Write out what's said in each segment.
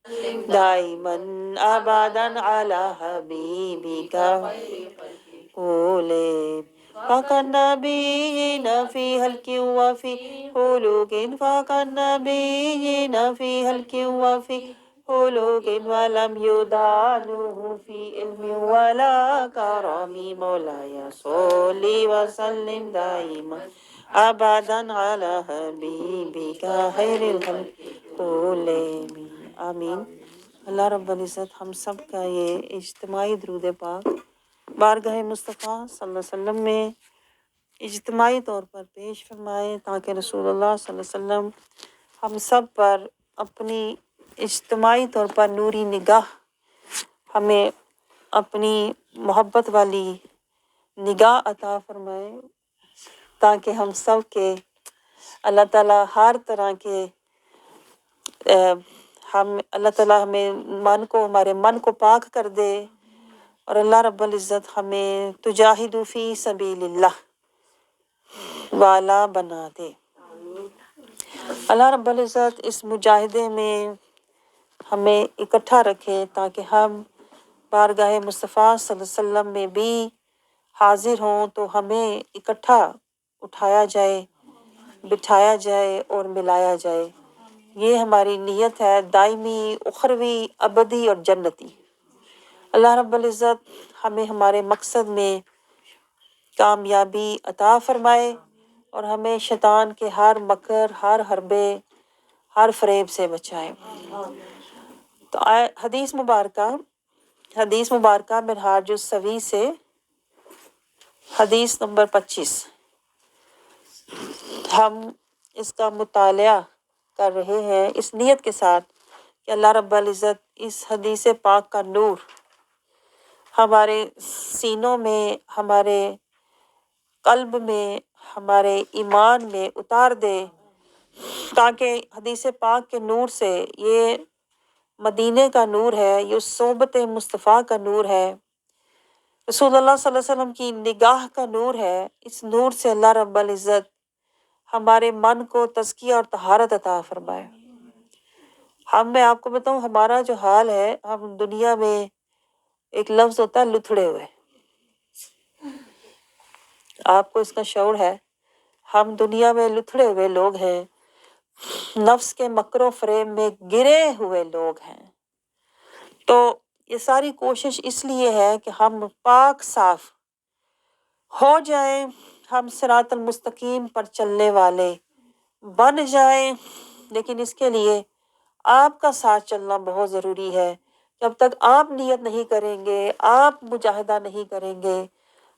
دائما ابدا علی حبیبک قول فكالنبيين في هلك وفي خلوق فكالنبيين في هلك وفي خلوق ولم يدانوه في علم ولا كرم مولاي صل وسلم دائما ابدا على حبيبك خير الخلق كلهم آمین۔ اللہ رب العزت ہم سب کا یہ اجتماعی درود پاک بارگاہ مصطفیٰ صلی اللہ علیہ وسلم میں اجتماعی طور پر پیش فرمائے، تاکہ رسول اللہ صلی اللہ علیہ وسلم ہم سب پر اپنی اجتماعی طور پر نوری نگاہ، ہمیں اپنی محبت والی نگاہ عطا فرمائے، تاکہ ہم سب کے اللہ تعالیٰ ہر طرح کے اللہ تعالیٰ ہمیں ہمارے من کو پاک کر دے، اور اللہ رب العزت ہمیں تجاہدوا فی سبیل اللہ والا بنا دے۔ اللہ رب العزت اس مجاہدے میں ہمیں اکٹھا رکھے، تاکہ ہم بارگاہ مصطفیٰ صلی اللہ علیہ وسلم میں بھی حاضر ہوں تو ہمیں اکٹھا اٹھایا جائے، بٹھایا جائے اور ملایا جائے۔ یہ ہماری نیت ہے، دائمی، اخروی، ابدی اور جنتی۔ اللہ رب العزت ہمیں ہمارے مقصد میں کامیابی عطا فرمائے، اور ہمیں شیطان کے ہر مکر، ہر حربے، ہر فریب سے بچائے۔ تو حدیث مبارکہ منہاج السوی سے حدیث نمبر 25 ہم اس کا مطالعہ کر رہے ہیں اس نیت کے ساتھ کہ اللہ رب العزت اس حدیث پاک کا نور ہمارے سینوں میں، ہمارے قلب میں، ہمارے ایمان میں اتار دے، تاکہ حدیث پاک کے نور سے، یہ مدینے کا نور ہے، یہ صحبت مصطفیٰ کا نور ہے، رسول اللہ صلی اللہ علیہ وسلم کی نگاہ کا نور ہے، اس نور سے اللہ رب العزت ہمارے من کو تزکیہ اور طہارت عطا فرمائے۔ میں آپ کو بتاؤں، ہمارا جو حال ہے، ہم دنیا میں ایک لفظ ہوتا ہے لتھڑے ہوئے، آپ کو اس کا شعور ہے؟ ہم دنیا میں لتھڑے ہوئے لوگ ہیں، نفس کے مکر و فریب میں گرے ہوئے لوگ ہیں۔ تو یہ ساری کوشش اس لیے ہے کہ ہم پاک صاف ہو جائیں، ہم صراط المستقیم پر چلنے والے بن جائیں، لیکن اس کے لیے آپ کا ساتھ چلنا بہت ضروری ہے۔ جب تک آپ نیت نہیں کریں گے، آپ مجاہدہ نہیں کریں گے،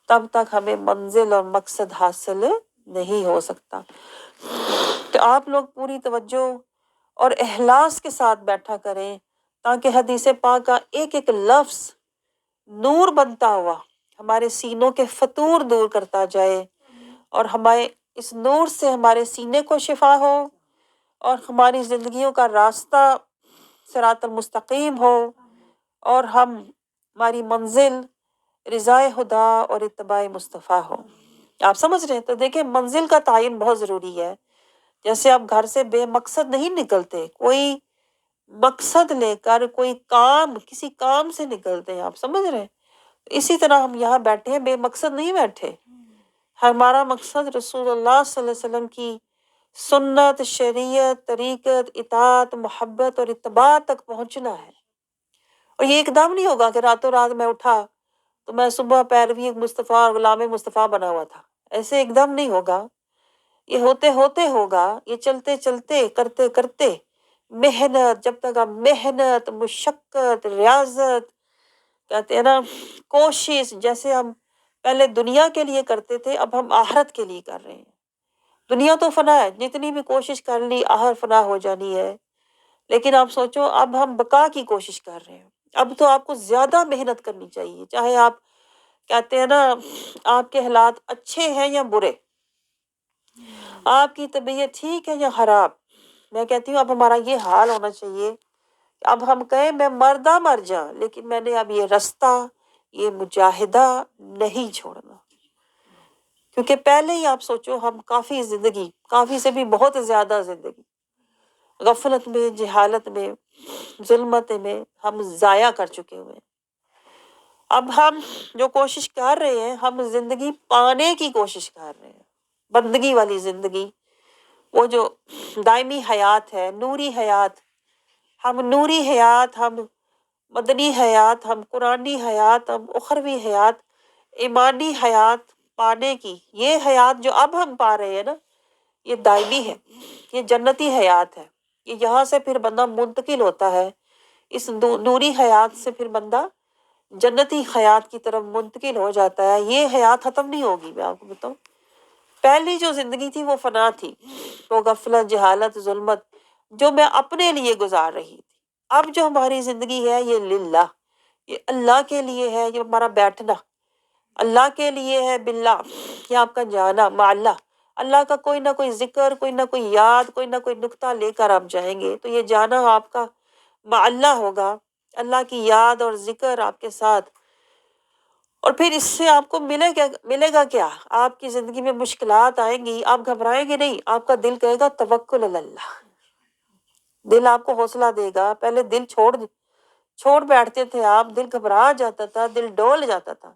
تب تک ہمیں منزل اور مقصد حاصل نہیں ہو سکتا۔ تو آپ لوگ پوری توجہ اور اخلاص کے ساتھ بیٹھا کریں، تاکہ حدیث پاک کا ایک ایک لفظ نور بنتا ہوا ہمارے سینوں کے فطور دور کرتا جائے، اور ہمارے اس نور سے ہمارے سینے کو شفا ہو، اور ہماری زندگیوں کا راستہ صراط المستقیم ہو، اور ہماری منزل رضا خدا اور اتباع مصطفیٰ ہو۔ آپ سمجھ رہے ہیں؟ تو دیکھیں، منزل کا تعین بہت ضروری ہے۔ جیسے آپ گھر سے بے مقصد نہیں نکلتے، کوئی مقصد لے کر، کسی کام سے نکلتے ہیں، آپ سمجھ رہے ہیں؟ اسی طرح ہم یہاں بیٹھے ہیں، بے مقصد نہیں بیٹھے۔ ہمارا مقصد رسول اللہ صلی اللہ علیہ وسلم کی سنت، شریعت، طریقت، اطاعت، محبت اور اتباع تک پہنچنا ہے۔ اور یہ ایک دم نہیں ہوگا کہ راتوں رات میں اٹھا تو میں صبح پیروی مصطفیٰ اور غلام مصطفیٰ بنا ہوا تھا، ایسے ایک دم نہیں ہوگا۔ یہ ہوتے ہوتے ہوگا، یہ چلتے چلتے، کرتے کرتے، محنت، جب تک آپ محنت، مشقت، ریاضت، کہتے ہیں نا، کوشش، جیسے ہم پہلے دنیا کے لیے کرتے تھے، اب ہم آخرت کے لیے کر رہے ہیں۔ دنیا تو فنا ہے، جتنی بھی کوشش کر لی آخر فنا ہو جانی ہے، لیکن آپ سوچو اب ہم بقا کی کوشش کر رہے ہیں۔ اب تو آپ کو زیادہ محنت کرنی چاہیے، چاہے آپ کہتے ہیں نا آپ کے حالات اچھے ہیں یا برے، آپ کی طبیعت ٹھیک ہے یا خراب، میں کہتی ہوں اب ہمارا یہ حال ہونا چاہیے کہ اب ہم کہیں میں مردہ مر جاؤں، لیکن میں نے اب یہ رستہ، یہ مجاہدہ نہیں چھوڑنا۔ کیونکہ پہلے ہی آپ سوچو، ہم کافی سے بھی بہت زیادہ زندگی غفلت میں، جہالت میں، ظلمت میں ہم ضائع کر چکے ہوئے ہیں۔ اب ہم جو کوشش کر رہے ہیں، ہم زندگی پانے کی کوشش کر رہے ہیں، بندگی والی زندگی، وہ جو دائمی حیات ہے، نوری حیات۔ ہم نوری حیات، ہم مدنی حیات، ہم قرآنی حیات، ہم اخروی حیات، ایمانی حیات پانے کی، یہ حیات جو اب ہم پا رہے ہیں نا، یہ دائمی ہے، یہ جنتی حیات ہے۔ یہ یہاں سے پھر بندہ منتقل ہوتا ہے، اس نوری حیات سے پھر بندہ جنتی حیات کی طرف منتقل ہو جاتا ہے۔ یہ حیات ختم نہیں ہوگی، میں آپ کو بتاؤں۔ پہلی جو زندگی تھی وہ فنا تھی، وہ غفلت، جہالت، ظلمت، جو میں اپنے لیے گزار رہی تھی۔ اب جو ہماری زندگی ہے یہ للہ، یہ اللہ کے لیے ہے، یہ ہمارا بیٹھنا اللہ کے لیے ہے، باللہ، یہ آپ کا جانا مع اللہ۔ اللہ کا کوئی نہ کوئی ذکر، کوئی نہ کوئی یاد، کوئی نہ کوئی نکتہ لے کر آپ جائیں گے، تو یہ جانا آپ کا مع اللہ ہوگا، اللہ کی یاد اور ذکر آپ کے ساتھ۔ اور پھر اس سے آپ کو ملے گا کیا؟ آپ کی زندگی میں مشکلات آئیں گی، آپ گھبرائیں گے نہیں، آپ کا دل کہے گا توکل علی اللہ۔ دل آپ کو حوصلہ دے گا۔ پہلے دل چھوڑ بیٹھتے تھے آپ، دل گھبرا جاتا تھا، دل ڈول جاتا تھا۔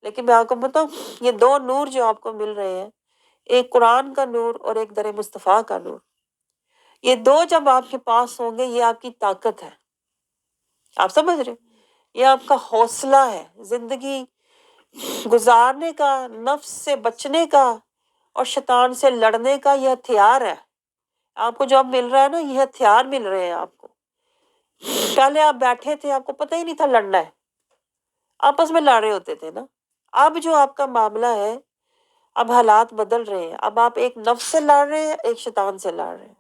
لیکن میں آپ کو بتاؤں، یہ دو نور جو آپ کو مل رہے ہیں، ایک قرآن کا نور اور ایک در مصطفیٰ کا نور، یہ دو جب آپ کے پاس ہوں گے، یہ آپ کی طاقت ہے۔ آپ سمجھ رہے؟ یہ آپ کا حوصلہ ہے، زندگی گزارنے کا، نفس سے بچنے کا اور شیطان سے لڑنے کا، یہ ہتھیار ہے۔ آپ کو جو اب مل رہا ہے نا، یہ ہتھیار مل رہے ہیں آپ کو۔ پہلے آپ بیٹھے تھے، آپ کو پتہ ہی نہیں تھا لڑنا ہے، آپس میں لڑ رہے ہوتے تھے نا۔ اب جو آپ کا معاملہ ہے، اب حالات بدل رہے ہیں، اب آپ ایک نفس سے لڑ رہے ہیں، ایک شیطان سے لڑ رہے ہیں۔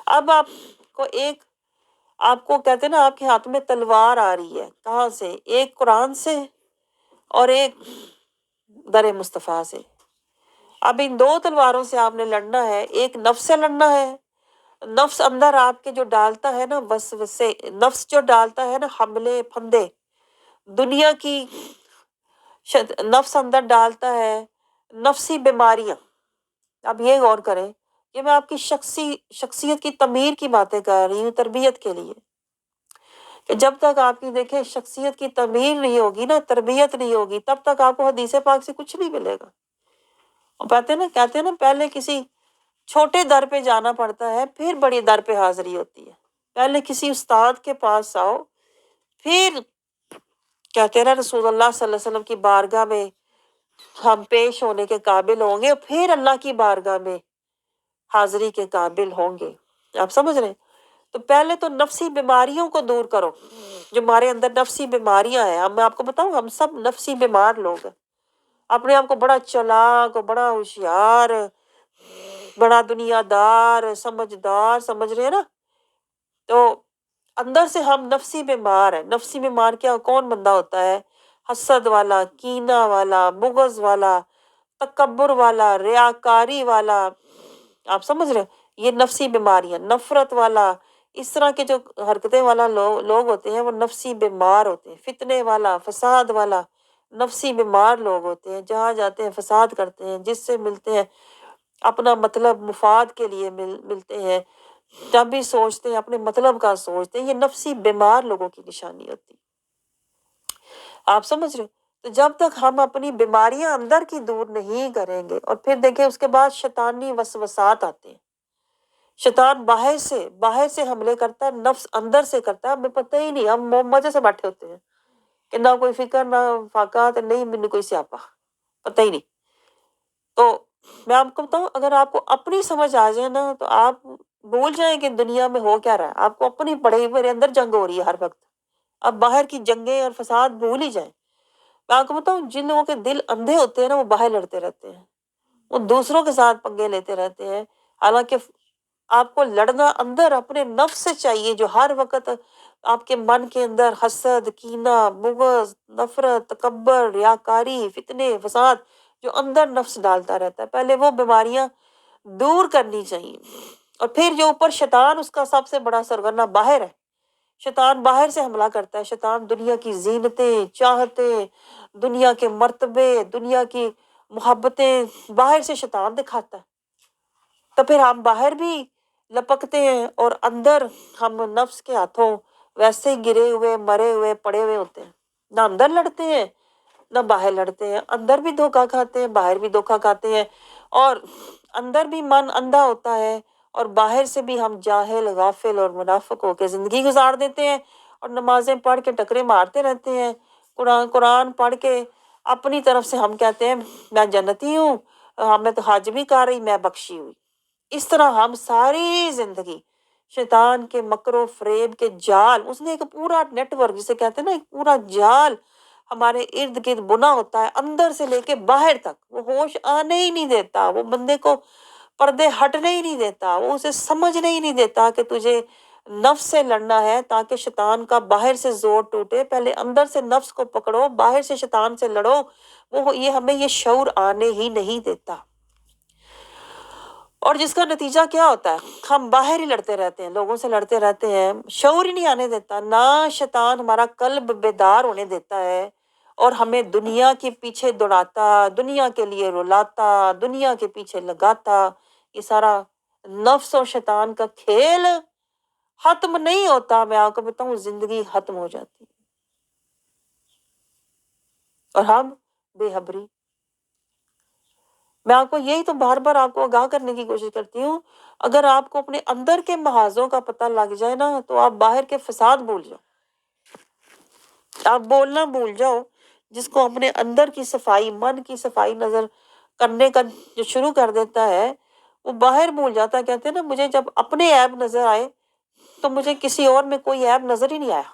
اب آپ کو کہتے ہیں نا، آپ کے ہاتھ میں تلوار آ رہی ہے، کہاں سے؟ ایک قرآن سے اور ایک در مصطفیٰ سے۔ اب ان دو تلواروں سے آپ نے لڑنا ہے۔ ایک نفس سے لڑنا ہے، نفس اندر آپ کے جو ڈالتا ہے نا وسوسے، نفس جو ڈالتا ہے نا حملے پھندے دنیا کی، نفس اندر ڈالتا ہے نفسی بیماریاں۔ اب یہ غور کریں کہ میں آپ کی شخصیت کی تعمیر کی باتیں کر رہی ہوں، تربیت کے لیے، کہ جب تک آپ کی دیکھیں شخصیت کی تعمیر نہیں ہوگی نا، تربیت نہیں ہوگی، تب تک آپ کو حدیث پاک سے کچھ نہیں ملے گا۔ اور کہتے ہیں نا پہلے کسی چھوٹے در پہ جانا پڑتا ہے، پھر بڑی در پہ حاضری ہوتی ہے۔ پہلے کسی استاد کے پاس آؤ، پھر کہتے ہیں نا رسول اللہ صلی اللہ علیہ وسلم کی بارگاہ میں ہم پیش ہونے کے قابل ہوں گے، پھر اللہ کی بارگاہ میں حاضری کے قابل ہوں گے۔ آپ سمجھ رہے ہیں؟ تو پہلے تو نفسی بیماریوں کو دور کرو، جو ہمارے اندر نفسی بیماریاں ہیں۔ اب میں آپ کو بتاؤں، ہم سب نفسی بیمار لوگ ہیں، اپنے آپ کو بڑا چلاک، بڑا ہوشیار، بڑا دنیا دار، سمجھدار سمجھ رہے ہیں نا، تو اندر سے ہم نفسی بیمار ہیں۔ نفسی بیمار کون بندہ ہوتا ہے؟ حسد والا، کینہ والا، بغض والا، تکبر والا، ریاکاری والا۔ آپ سمجھ رہے ہیں؟ یہ نفسی بیماریاں، نفرت والا، اس طرح کے جو حرکتیں والا لوگ ہوتے ہیں، وہ نفسی بیمار ہوتے ہیں۔ فتنے والا، فساد والا، نفسی بیمار لوگ ہوتے ہیں، جہاں جاتے ہیں فساد کرتے ہیں، جس سے ملتے ہیں اپنا مطلب مفاد کے لیے ملتے ہیں، جب بھی سوچتے ہیں اپنے مطلب کا سوچتے ہیں۔ یہ نفسی بیمار لوگوں کی نشانی ہوتی ہے۔ آپ سمجھ رہے ہیں؟ تو جب تک ہم اپنی بیماریاں اندر کی دور نہیں کریں گے، اور پھر دیکھیں اس کے بعد شیطانی وسوسات آتے ہیں۔ شیطان باہر سے حملے کرتا ہے، نفس اندر سے کرتا ہے، ہمیں پتہ ہی نہیں، ہم مزے سے بیٹھے ہوتے ہیں کہ نہ کوئی فکر، نہ فاقات، نہیں مجھے کوئی سیاپا، پتہ ہی نہیں۔ تو میں آپ کو بتاؤں، اگر آپ کو اپنی سمجھ آ جائے نا، تو آپ بھول جائیں کہ دنیا میں ہو کیا رہا ہے۔ آپ کو اپنی میرے اندر جنگ ہو رہی ہے ہر وقت، اب باہر کی جنگیں اور فساد بھول ہی جائیں۔ میں آپ کو بتاؤں، جن لوگوں کے دل اندھے ہوتے ہیں نا، وہ باہر لڑتے رہتے ہیں، وہ دوسروں کے ساتھ پنگے لیتے رہتے ہیں۔ حالانکہ آپ کو لڑنا اندر اپنے نفس سے چاہیے، جو ہر وقت آپ کے من کے اندر حسد، کینہ، بغض، نفرت، تکبر، ریاکاری، فتنے، فساد، جو اندر نفس ڈالتا رہتا ہے، پہلے وہ بیماریاں دور کرنی چاہیے۔ اور پھر جو اوپر شیطان، اس کا سب سے بڑا سرغنہ باہر ہے۔ شیطان باہر سے حملہ کرتا ہے۔ شیطان دنیا کی زینتیں، چاہتیں، دنیا کے مرتبے، دنیا کی محبتیں باہر سے شیطان دکھاتا ہے۔ تو پھر ہم باہر بھی لپکتے ہیں اور اندر ہم نفس کے ہاتھوں ویسے ہی گرے ہوئے مرے ہوئے پڑے ہوئے ہوتے ہیں. نہ اندر لڑتے ہیں نہ باہر لڑتے ہیں. اندر بھی دھوکا کھاتے ہیں باہر بھی دھوکا کھاتے ہیں. اور اندر بھی من اندھا ہوتا ہے اور باہر سے بھی ہم جاہل غافل اور منافق ہو کے زندگی گزار دیتے ہیں اور نمازیں پڑھ کے ٹکرے مارتے رہتے ہیں. قرآن پڑھ کے اپنی طرف سے ہم کہتے ہیں میں جنتی ہوں, میں تو حج بھی کر رہی, میں بخشی ہوئی. اس طرح ہم ساری زندگی شیطان کے مکر و فریب کے جال, اس نے ایک پورا نیٹ ورک جسے کہتے ہیں نا, ایک پورا جال ہمارے ارد گرد بنا ہوتا ہے اندر سے لے کے باہر تک. وہ ہوش آنے ہی نہیں دیتا, وہ بندے کو پردے ہٹنے ہی نہیں دیتا, وہ اسے سمجھنے ہی نہیں دیتا کہ تجھے نفس سے لڑنا ہے تاکہ شیطان کا باہر سے زور ٹوٹے. پہلے اندر سے نفس کو پکڑو, باہر سے شیطان سے لڑو. وہ ہمیں یہ شعور آنے ہی نہیں دیتا. اور جس کا نتیجہ کیا ہوتا ہے, ہم باہر ہی لڑتے رہتے ہیں, لوگوں سے لڑتے رہتے ہیں, شعور ہی نہیں آنے دیتا. نہ شیطان ہمارا قلب بیدار ہونے دیتا ہے اور ہمیں دنیا کے پیچھے دوڑاتا, دنیا کے لیے رلاتا, دنیا کے پیچھے لگاتا. یہ سارا نفس اور شیطان کا کھیل ختم نہیں ہوتا. میں آپ کو بتاؤں زندگی ختم ہو جاتی اور ہم بے خبری. میں آپ کو یہی تو بار بار آپ کو آگاہ کرنے کی کوشش کرتی ہوں. اگر آپ کو اپنے اندر کے محاذوں کا پتہ لگ جائے نا تو آپ باہر کے فساد بھول جاؤ, آپ بولنا بھول جاؤ. جس کو اپنے اندر کی صفائی, من کی صفائی نظر کرنے کا جو شروع کر دیتا ہے وہ باہر بھول جاتا ہے. کہتے ہیں نا مجھے جب اپنے عیب نظر آئے تو مجھے کسی اور میں کوئی عیب نظر ہی نہیں آیا.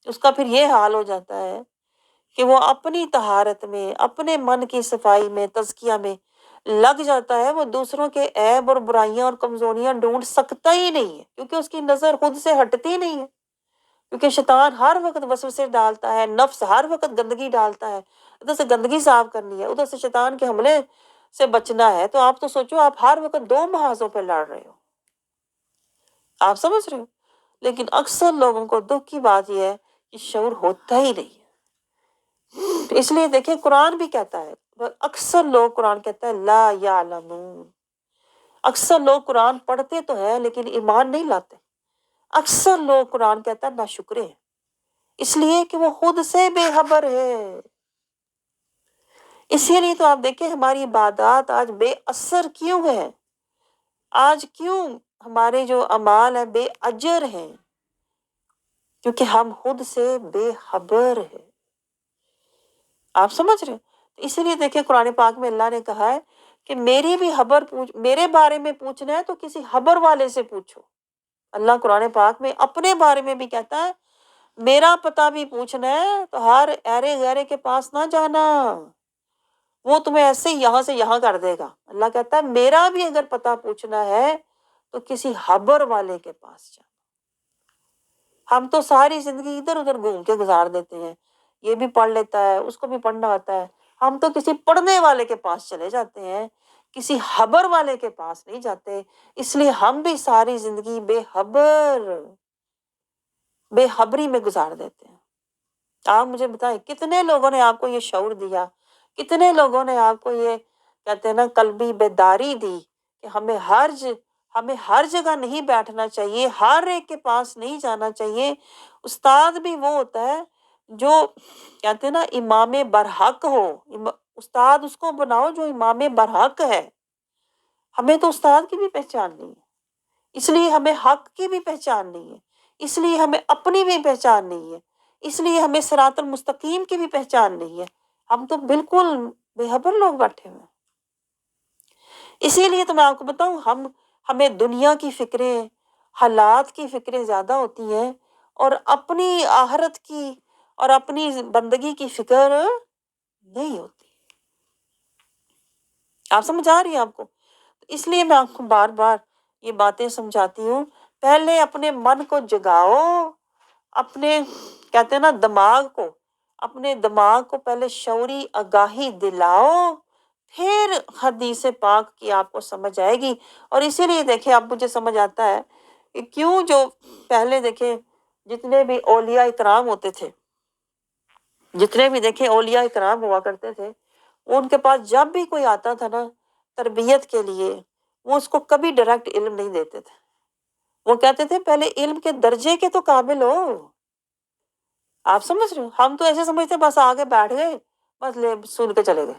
اس کا پھر یہ حال ہو جاتا ہے کہ وہ اپنی طہارت میں, اپنے من کی صفائی میں, تزکیہ میں لگ جاتا ہے. وہ دوسروں کے عیب اور برائیاں اور کمزوریاں ڈھونڈ سکتا ہی نہیں ہے کیونکہ اس کی نظر خود سے ہٹتی نہیں ہے. کیونکہ شیطان ہر وقت وسوسے ڈالتا ہے, نفس ہر وقت گندگی ڈالتا ہے. ادھر سے گندگی صاف کرنی ہے, ادھر سے شیطان کے حملے سے بچنا ہے. تو آپ تو سوچو آپ ہر وقت دو محاذوں پہ لڑ رہے ہو. آپ سمجھ رہے ہو؟ لیکن اکثر لوگوں کو دکھ کی بات یہ ہے کہ شعور ہوتا ہی نہیں ہے. اس لیے دیکھیں قرآن بھی کہتا ہے, اکثر لوگ قرآن کہتا ہے لا یعلمون. اکثر لوگ قرآن پڑھتے تو ہیں لیکن ایمان نہیں لاتے. اکثر لوگ قرآن کہتا ہے ناشکرے ہیں, اس لیے کہ وہ خود سے بے خبر ہے. اسی لیے تو آپ دیکھیں ہماری عبادات آج بے اثر کیوں ہے, آج کیوں ہمارے جو اعمال ہیں بے اجر ہیں, کیونکہ ہم خود سے بے خبر ہیں. آپ سمجھ رہے ہیں؟ اسی لیے دیکھیں قرآن پاک میں اللہ نے کہا ہے کہ میری بھی خبر پوچھ, میرے بارے میں پوچھنا ہے تو کسی خبر والے سے پوچھو. اللہ قرآن پاک میں اپنے بارے میں بھی کہتا ہے میرا پتہ بھی پوچھنا ہے تو ہر ایرے غیرے کے پاس نہ جانا, وہ تمہیں ایسے یہاں سے یہاں کر دے گا. اللہ کہتا ہے میرا بھی اگر پتہ پوچھنا ہے تو کسی خبر والے کے پاس جانا. ہم تو ساری زندگی ادھر ادھر گھوم کے گزار دیتے ہیں, یہ بھی پڑھ لیتا ہے, اس کو بھی پڑھنا آتا ہے. ہم تو کسی پڑھنے والے کے پاس چلے جاتے ہیں, کسی خبر والے کے پاس نہیں جاتے. اس لیے ہم بھی ساری زندگی بے خبری میں گزار دیتے ہیں. آپ مجھے بتائیں کتنے لوگوں نے آپ کو یہ شعور دیا, کتنے لوگوں نے آپ کو یہ کہتے ہیں نا قلبی بیداری دی کہ ہمیں ہر جگہ نہیں بیٹھنا چاہیے, ہر ایک کے پاس نہیں جانا چاہیے. استاد بھی وہ ہوتا ہے جو کہتے ہیں نا امام برحق ہو. استاد اس کو بناؤ جو امام برحق ہے. ہمیں تو استاد کی بھی پہچان نہیں ہے, اس لیے ہمیں حق کی بھی پہچان نہیں ہے, اس لیے ہمیں اپنی بھی پہچان نہیں ہے, اس لیے ہمیں صراط المستقیم کی بھی پہچان نہیں ہے. ہم تو بالکل بے خبر لوگ بیٹھے ہوئے ہیں. اسی لیے تو میں آپ کو بتاؤں ہمیں دنیا کی فکریں, حالات کی فکریں زیادہ ہوتی ہیں اور اپنی آخرت کی اور اپنی بندگی کی فکر نہیں ہوتی. آپ سمجھ آ رہی ہیں آپ کو؟ اس لیے میں آپ کو بار بار یہ باتیں سمجھاتی ہوں. پہلے اپنے من کو جگاؤ, اپنے کہتے ہیں نا اپنے دماغ کو پہلے شعوری آگاہی دلاؤ, پھر حدیث پاک کی آپ کو سمجھ آئے گی. اور اسی لیے دیکھیں اب مجھے سمجھ آتا ہے کہ کیوں جو پہلے دیکھیں جتنے بھی اولیاء اکرام ہوتے تھے, جتنے بھی دیکھیں اولیاء اکرام ہوا کرتے تھے, ان کے پاس جب بھی کوئی آتا تھا نا تربیت کے لیے, وہ اس کو کبھی ڈائریکٹ علم نہیں دیتے تھے. وہ کہتے تھے پہلے علم کے درجے کے تو قابل ہو. آپ سمجھ رہے ہو؟ ہم تو ایسے سمجھتے ہیں بس آگے بیٹھ گئے، بس لے سن کے چلے گئے.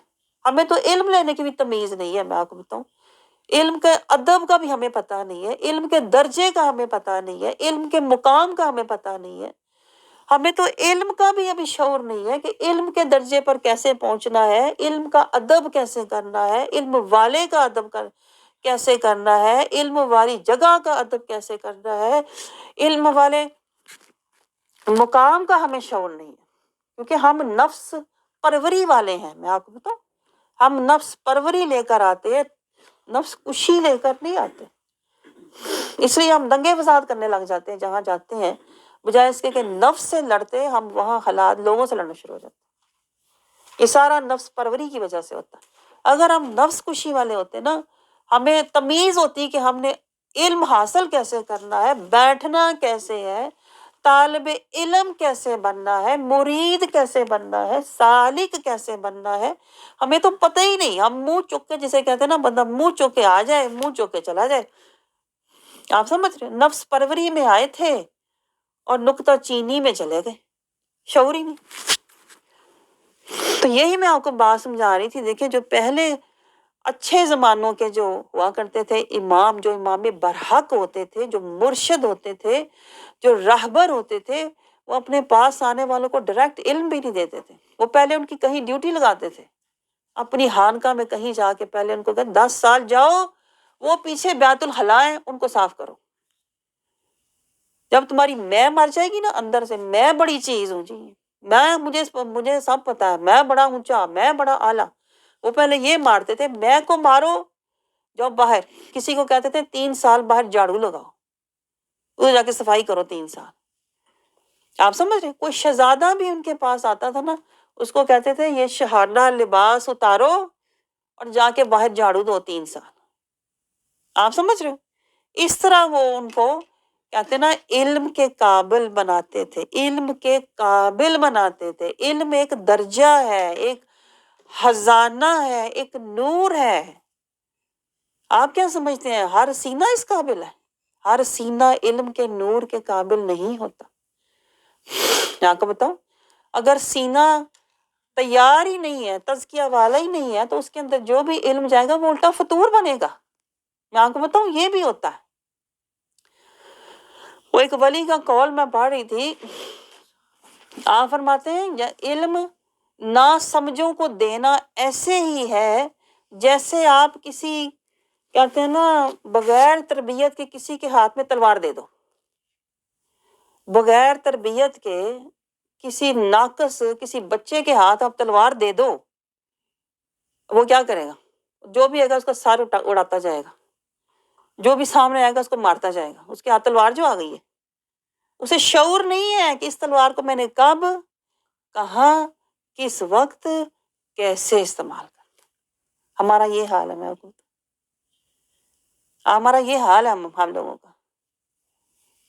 ہمیں تو علم لینے کی بھی تمیز نہیں ہے. میں آپ کو بتاؤں، علم کے ادب کا بھی ہمیں پتہ نہیں ہے، علم کے درجے کا ہمیں پتہ نہیں ہے، علم کے مقام کا ہمیں پتہ نہیں ہے. ہمیں تو علم کا بھی ابھی شعور نہیں ہے کہ علم کے درجے پر کیسے پہنچنا ہے، علم کا ادب کیسے کرنا ہے، علم والے کا ادب کیسے کرنا ہے، علم والی جگہ کا ادب کیسے کرنا ہے، علم والے مقام کا ہمیں شعور نہیں ہے. کیونکہ ہم نفس پروری والے ہیں. میں آپ کو بتاؤں، ہم نفس پروری لے کر آتے، نفس کشی لے کر نہیں آتے. اس لیے ہم دنگے فساد کرنے لگ جاتے ہیں جہاں جاتے ہیں، بجائے اس کے کہ نفس سے لڑتے، ہم وہاں حالات لوگوں سے لڑنا شروع ہو جاتے ہیں. یہ سارا نفس پروری کی وجہ سے ہوتا ہے. اگر ہم نفس کشی والے ہوتے نا، ہمیں تمیز ہوتی کہ ہم نے علم حاصل کیسے کرنا ہے، بیٹھنا کیسے ہے، طالب علم کیسے بننا ہے، مرید کیسے بننا ہے، سالک کیسے بننا ہے، ہمیں تو پتہ ہی نہیں. ہم منہ چک کے، جسے کہتے ہیں نا، بندہ منہ چک کے آ جائے، منہ چک کے چلا جائے. آپ سمجھ رہے ہیں؟ نفس پروری میں آئے تھے اور نکتہ چینی میں چلے گئے، شعور ہی نہیں. تو یہی میں آپ کو بات سمجھا رہی تھی. دیکھیں، جو پہلے اچھے زمانوں کے جو ہوا کرتے تھے امام، جو امام برحق ہوتے تھے، جو مرشد ہوتے تھے، جو راہبر ہوتے تھے، وہ اپنے پاس آنے والوں کو ڈائریکٹ علم بھی نہیں دیتے تھے. وہ پہلے ان کی کہیں ڈیوٹی لگاتے تھے، اپنی خانقاہ میں کہیں جا کے پہلے ان کو کہتے 10 سال جاؤ، وہ پیچھے بیت الخلاء ہیں ان کو صاف کرو. جب تمہاری میں مر جائے گی نا اندر سے، میں بڑی چیز ہوں جی، مجھے سب پتا ہے، میں بڑا اونچا، میں بڑا اعلیٰ. وہ پہلے یہ مارتے تھے، میں کو مارو. جب باہر کسی کو کہتے تھے 3 سال باہر جھاڑو لگاؤ، وہ جا کے صفائی کرو 3 سال. آپ سمجھ رہے؟ کوئی شہزادہ بھی ان کے پاس آتا تھا نا، اس کو کہتے تھے یہ شہانہ لباس اتارو اور جا کے باہر جھاڑو دو 3 سال. آپ سمجھ رہے ہو؟ اس طرح وہ ان کو کہتے نا علم کے قابل بناتے تھے، علم کے قابل بناتے تھے. علم ایک درجہ ہے، ایک خزانہ ہے، ایک نور ہے. آپ کیا سمجھتے ہیں ہر سینہ اس قابل ہے؟ ہر سینہ علم کے نور کے قابل نہیں ہوتا. میں آپ کو بتاؤں، اگر سینہ تیار ہی نہیں ہے، تزکیہ والا ہی نہیں ہے، تو اس کے اندر جو بھی علم جائے گا وہ الٹا فطور بنے گا. میں آپ کو بتاؤں یہ بھی ہوتا ہے. وہ ایک ولی کا قول میں پڑھ رہی تھی، آپ فرماتے ہیں یا علم نا سمجھوں کو دینا ایسے ہی ہے جیسے آپ کسی، کہتے ہیں نا، بغیر تربیت کے کسی کے ہاتھ میں تلوار دے دو. بغیر تربیت کے کسی ناقص، کسی بچے کے ہاتھ آپ تلوار دے دو، وہ کیا کرے گا؟ جو بھی آئے گا اس کا سر اڑاتا جائے گا، جو بھی سامنے آئے گا اس کو مارتا جائے گا. اس کے ہاتھ تلوار جو آ گئی ہے، اسے شعور نہیں ہے کہ اس تلوار کو میں نے کب، کہاں، کس وقت، کیسے استعمال کرنا. ہمارا یہ حال ہے. میں آپ کو، ہمارا یہ حال ہے. ہم لوگوں کا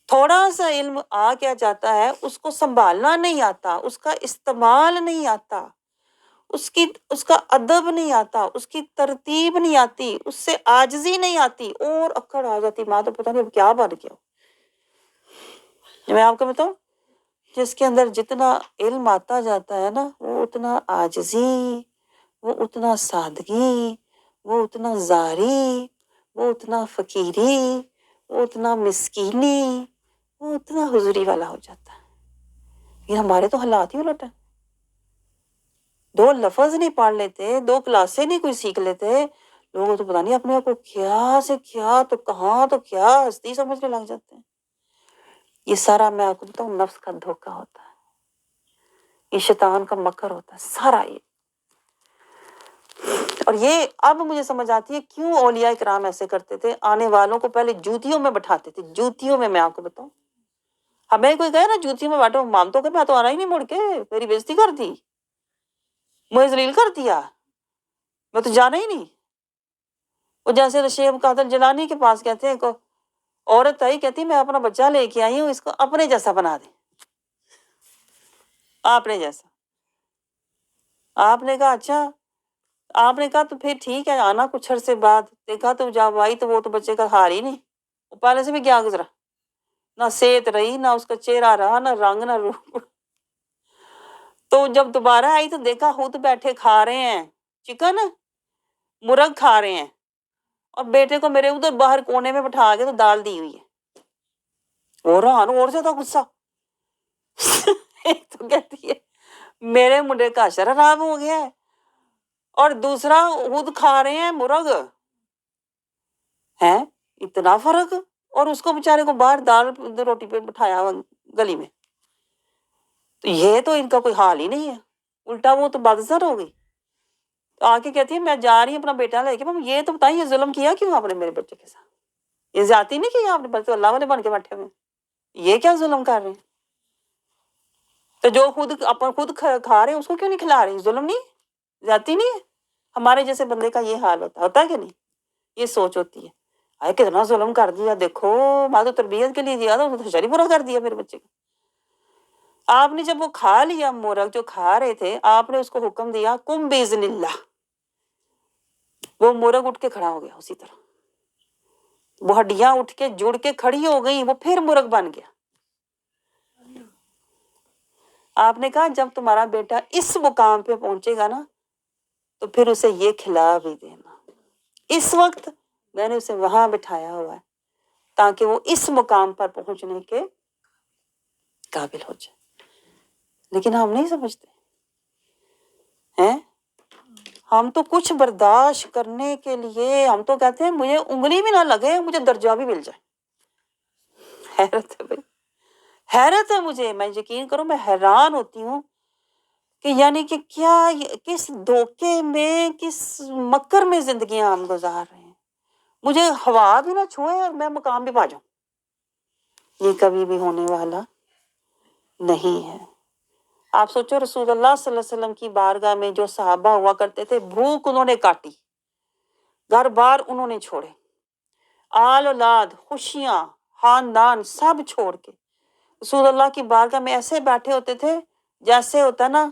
تھوڑا سا علم آ کیا جاتا ہے، اس کو سنبھالنا نہیں آتا، اس کا استعمال نہیں آتا، اس کا ادب نہیں آتا، اس کی ترتیب نہیں آتی، اس سے عاجزی نہیں آتی، اور اکڑ آ جاتی. ماں تو پتہ نہیں اب کیا بن گیا. میں آپ کو بتاؤں، جس کے اندر جتنا علم آتا جاتا ہے نا، وہ اتنا عاجزی، وہ اتنا سادگی، وہ اتنا زاری، وہ اتنا فقیری، وہ اتنا مسکینی، وہ اتنا حضوری والا ہو جاتا ہے. یہ ہمارے تو حالات ہی الٹ ہیں. 2 لفظ نہیں پڑھ لیتے، 2 کلاسیں نہیں کوئی سیکھ لیتے، لوگوں تو پتہ نہیں اپنے آپ کو کیا سے کیا، تو کہاں تو کیا ہستی سمجھنے لگ جاتے ہیں. یہ سارا میں آپ کو بتاؤں نفس کا دھوکہ ہوتا ہے، یہ شیطان کا مکر ہوتا ہے سارا. یہ اور یہ اب مجھے سمجھ آتی ہے کیوں اولیاء کرام ایسے کرتے تھے. آنے والوں کو پہلے جوتیوں میں بٹھاتے تھے، جوتیوں میں آپ کو بتاؤں. ہمیں کوئی کہے نا جوتیوں میں بیٹھو، مانتوں کہ میں تو آنا ہی نہیں مڑ کے، میری بےزتی کر دی، مجھے ذلیل کر دیا، میں تو جانا ہی نہیں. وہ جیسے شیخ قادر جیلانی کے پاس کہتے ہیں، کو عورت آئی کہتی میں اپنا بچہ لے کے آئی ہوں، اس کو اپنے جیسا بنا دے. آپ نے جیسا. آپ نے کہا اچھا. آپ نے کہا تو پھر ٹھیک ہے، آنا کچھ عرصے بعد. دیکھا تو جب آئی تو وہ تو بچے کا ہار ہی نہیں، وہ پہلے سے بھی کیا گزرا. نہ صحت رہی، نہ اس کا چہرہ رہا، نہ رنگ نہ روپ۔ تو جب دوبارہ آئی تو دیکھا خود بیٹھے کھا رہے ہیں چکن، مرغ کھا رہے ہیں، اور بیٹے کو میرے ادھر باہر کونے میں بٹھا کے تو دال دی ہوئی ہے، اور زیادہ غصہ۔ ایک تو کہتی ہے میرے منڈے کا اشر خراب ہو گیا ہے، اور دوسرا خود کھا رہے ہیں مرغ ہے، اتنا فرق، اور اس کو بیچارے کو باہر دال روٹی پہ بٹھایا ہوا گلی میں۔ تو یہ تو ان کا کوئی حال ہی نہیں ہے، الٹا وہ تو بدزر ہو گئی۔ تو آ کے کہتی ہے میں جا رہی ہوں اپنا بیٹا لے کے، یہ تو بتائیں یہ ظلم کیا کیوں آپ نے میرے بچے کے ساتھ؟ یہ زیادتی نہیں کی آپ نے؟ بلکہ اللہ والے بن کے بیٹھے ہوئے، یہ کیا ظلم کر رہے ہیں؟ تو جو خود کھا رہے ہیں اس کو کیوں نہیں کھلا رہے؟ ظلم نہیں، زیادتی نہیں ہے؟ ہمارے جیسے بندے کا یہ حال ہوتا ہے کہ نہیں؟ یہ سوچ ہوتی ہے آئے کتنا ظلم کر دیا، دیکھو میں تو تربیت کے لیے دیا تھا، تو شری برا کر دیا میرے بچے کا۔ آپ نے جب وہ کھا لیا مرغ جو کھا رہے تھے، آپ نے اس کو حکم دیا کم باذن اللہ، وہ مرغ اٹھ کے کھڑا ہو گیا، اسی طرح وہ ہڈیاں اٹھ کے جڑ کے کھڑی ہو گئی، وہ پھر مرغ بن گیا۔ آپ نے کہا جب تمہارا بیٹا اس مقام پہ پہنچے گا نا تو پھر اسے یہ کھلا بھی دینا۔ اس وقت میں نے اسے وہاں بٹھایا ہوا ہے تاکہ وہ اس مقام پر پہنچنے کے قابل ہو جائے، لیکن ہم نہیں سمجھتے ہیں۔ ہم تو کچھ برداشت کرنے کے لیے ہم تو کہتے ہیں مجھے انگلی بھی نہ لگے، مجھے درجہ بھی مل جائے۔ حیرت ہے بھائی، حیرت ہے مجھے، میں یقین کروں میں حیران ہوتی ہوں کہ یعنی کہ کیا کس دھوکے میں، کس مکر میں زندگیاں ہم گزار رہے ہیں۔ مجھے ہوا بھی نہ چھوئے اور میں مقام بھی پا جاؤں، یہ کبھی بھی ہونے والا نہیں ہے۔ آپ سوچو رسول اللہ صلی اللہ علیہ وسلم کی بارگاہ میں جو صحابہ ہوا کرتے تھے، بھوک انہوں نے کاٹی، گھر بار انہوں نے چھوڑے، آل اولاد، خوشیاں، خاندان سب چھوڑ کے رسول اللہ کی بارگاہ میں ایسے بیٹھے ہوتے تھے جیسے ہوتا نا،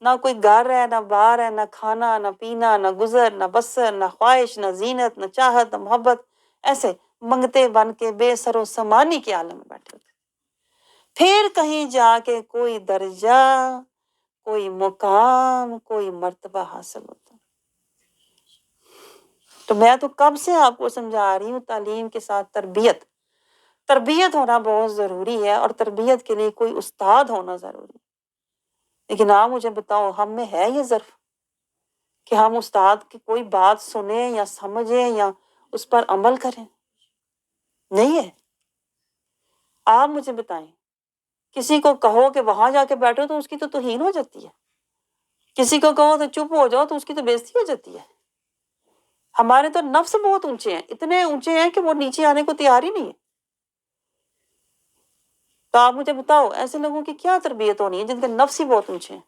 نہ کوئی گھر ہے، نہ بار ہے، نہ کھانا، نہ پینا، نہ گزر، نہ بسر، نہ خواہش، نہ زینت، نہ چاہت، نہ محبت، ایسے منگتے بن کے بے سر و سامانی کے عالم میں بیٹھے ہوتے۔ پھر کہیں جا کے کوئی درجہ، کوئی مقام، کوئی مرتبہ حاصل ہوتا۔ تو میں تو کب سے آپ کو سمجھا رہی ہوں تعلیم کے ساتھ تربیت، تربیت ہونا بہت ضروری ہے، اور تربیت کے لیے کوئی استاد ہونا ضروری ہے۔ لیکن آپ مجھے بتاؤ ہم میں ہے یہ ظرف کہ ہم استاد کی کوئی بات سنیں یا سمجھیں یا اس پر عمل کریں؟ نہیں ہے۔ آپ مجھے بتائیں، کسی کو کہو کہ وہاں جا کے بیٹھو تو اس کی تو توہین ہو جاتی ہے، کسی کو کہو تو چپ ہو جاؤ تو اس کی تو بےزتی ہو جاتی ہے۔ ہمارے تو نفس بہت اونچے ہیں، اتنے اونچے ہیں کہ وہ نیچے آنے کو تیار ہی نہیں ہے۔ تو آپ مجھے بتاؤ ایسے لوگوں کی کیا تربیت ہونی ہے جن کے نفس ہی بہت اونچے ہیں؟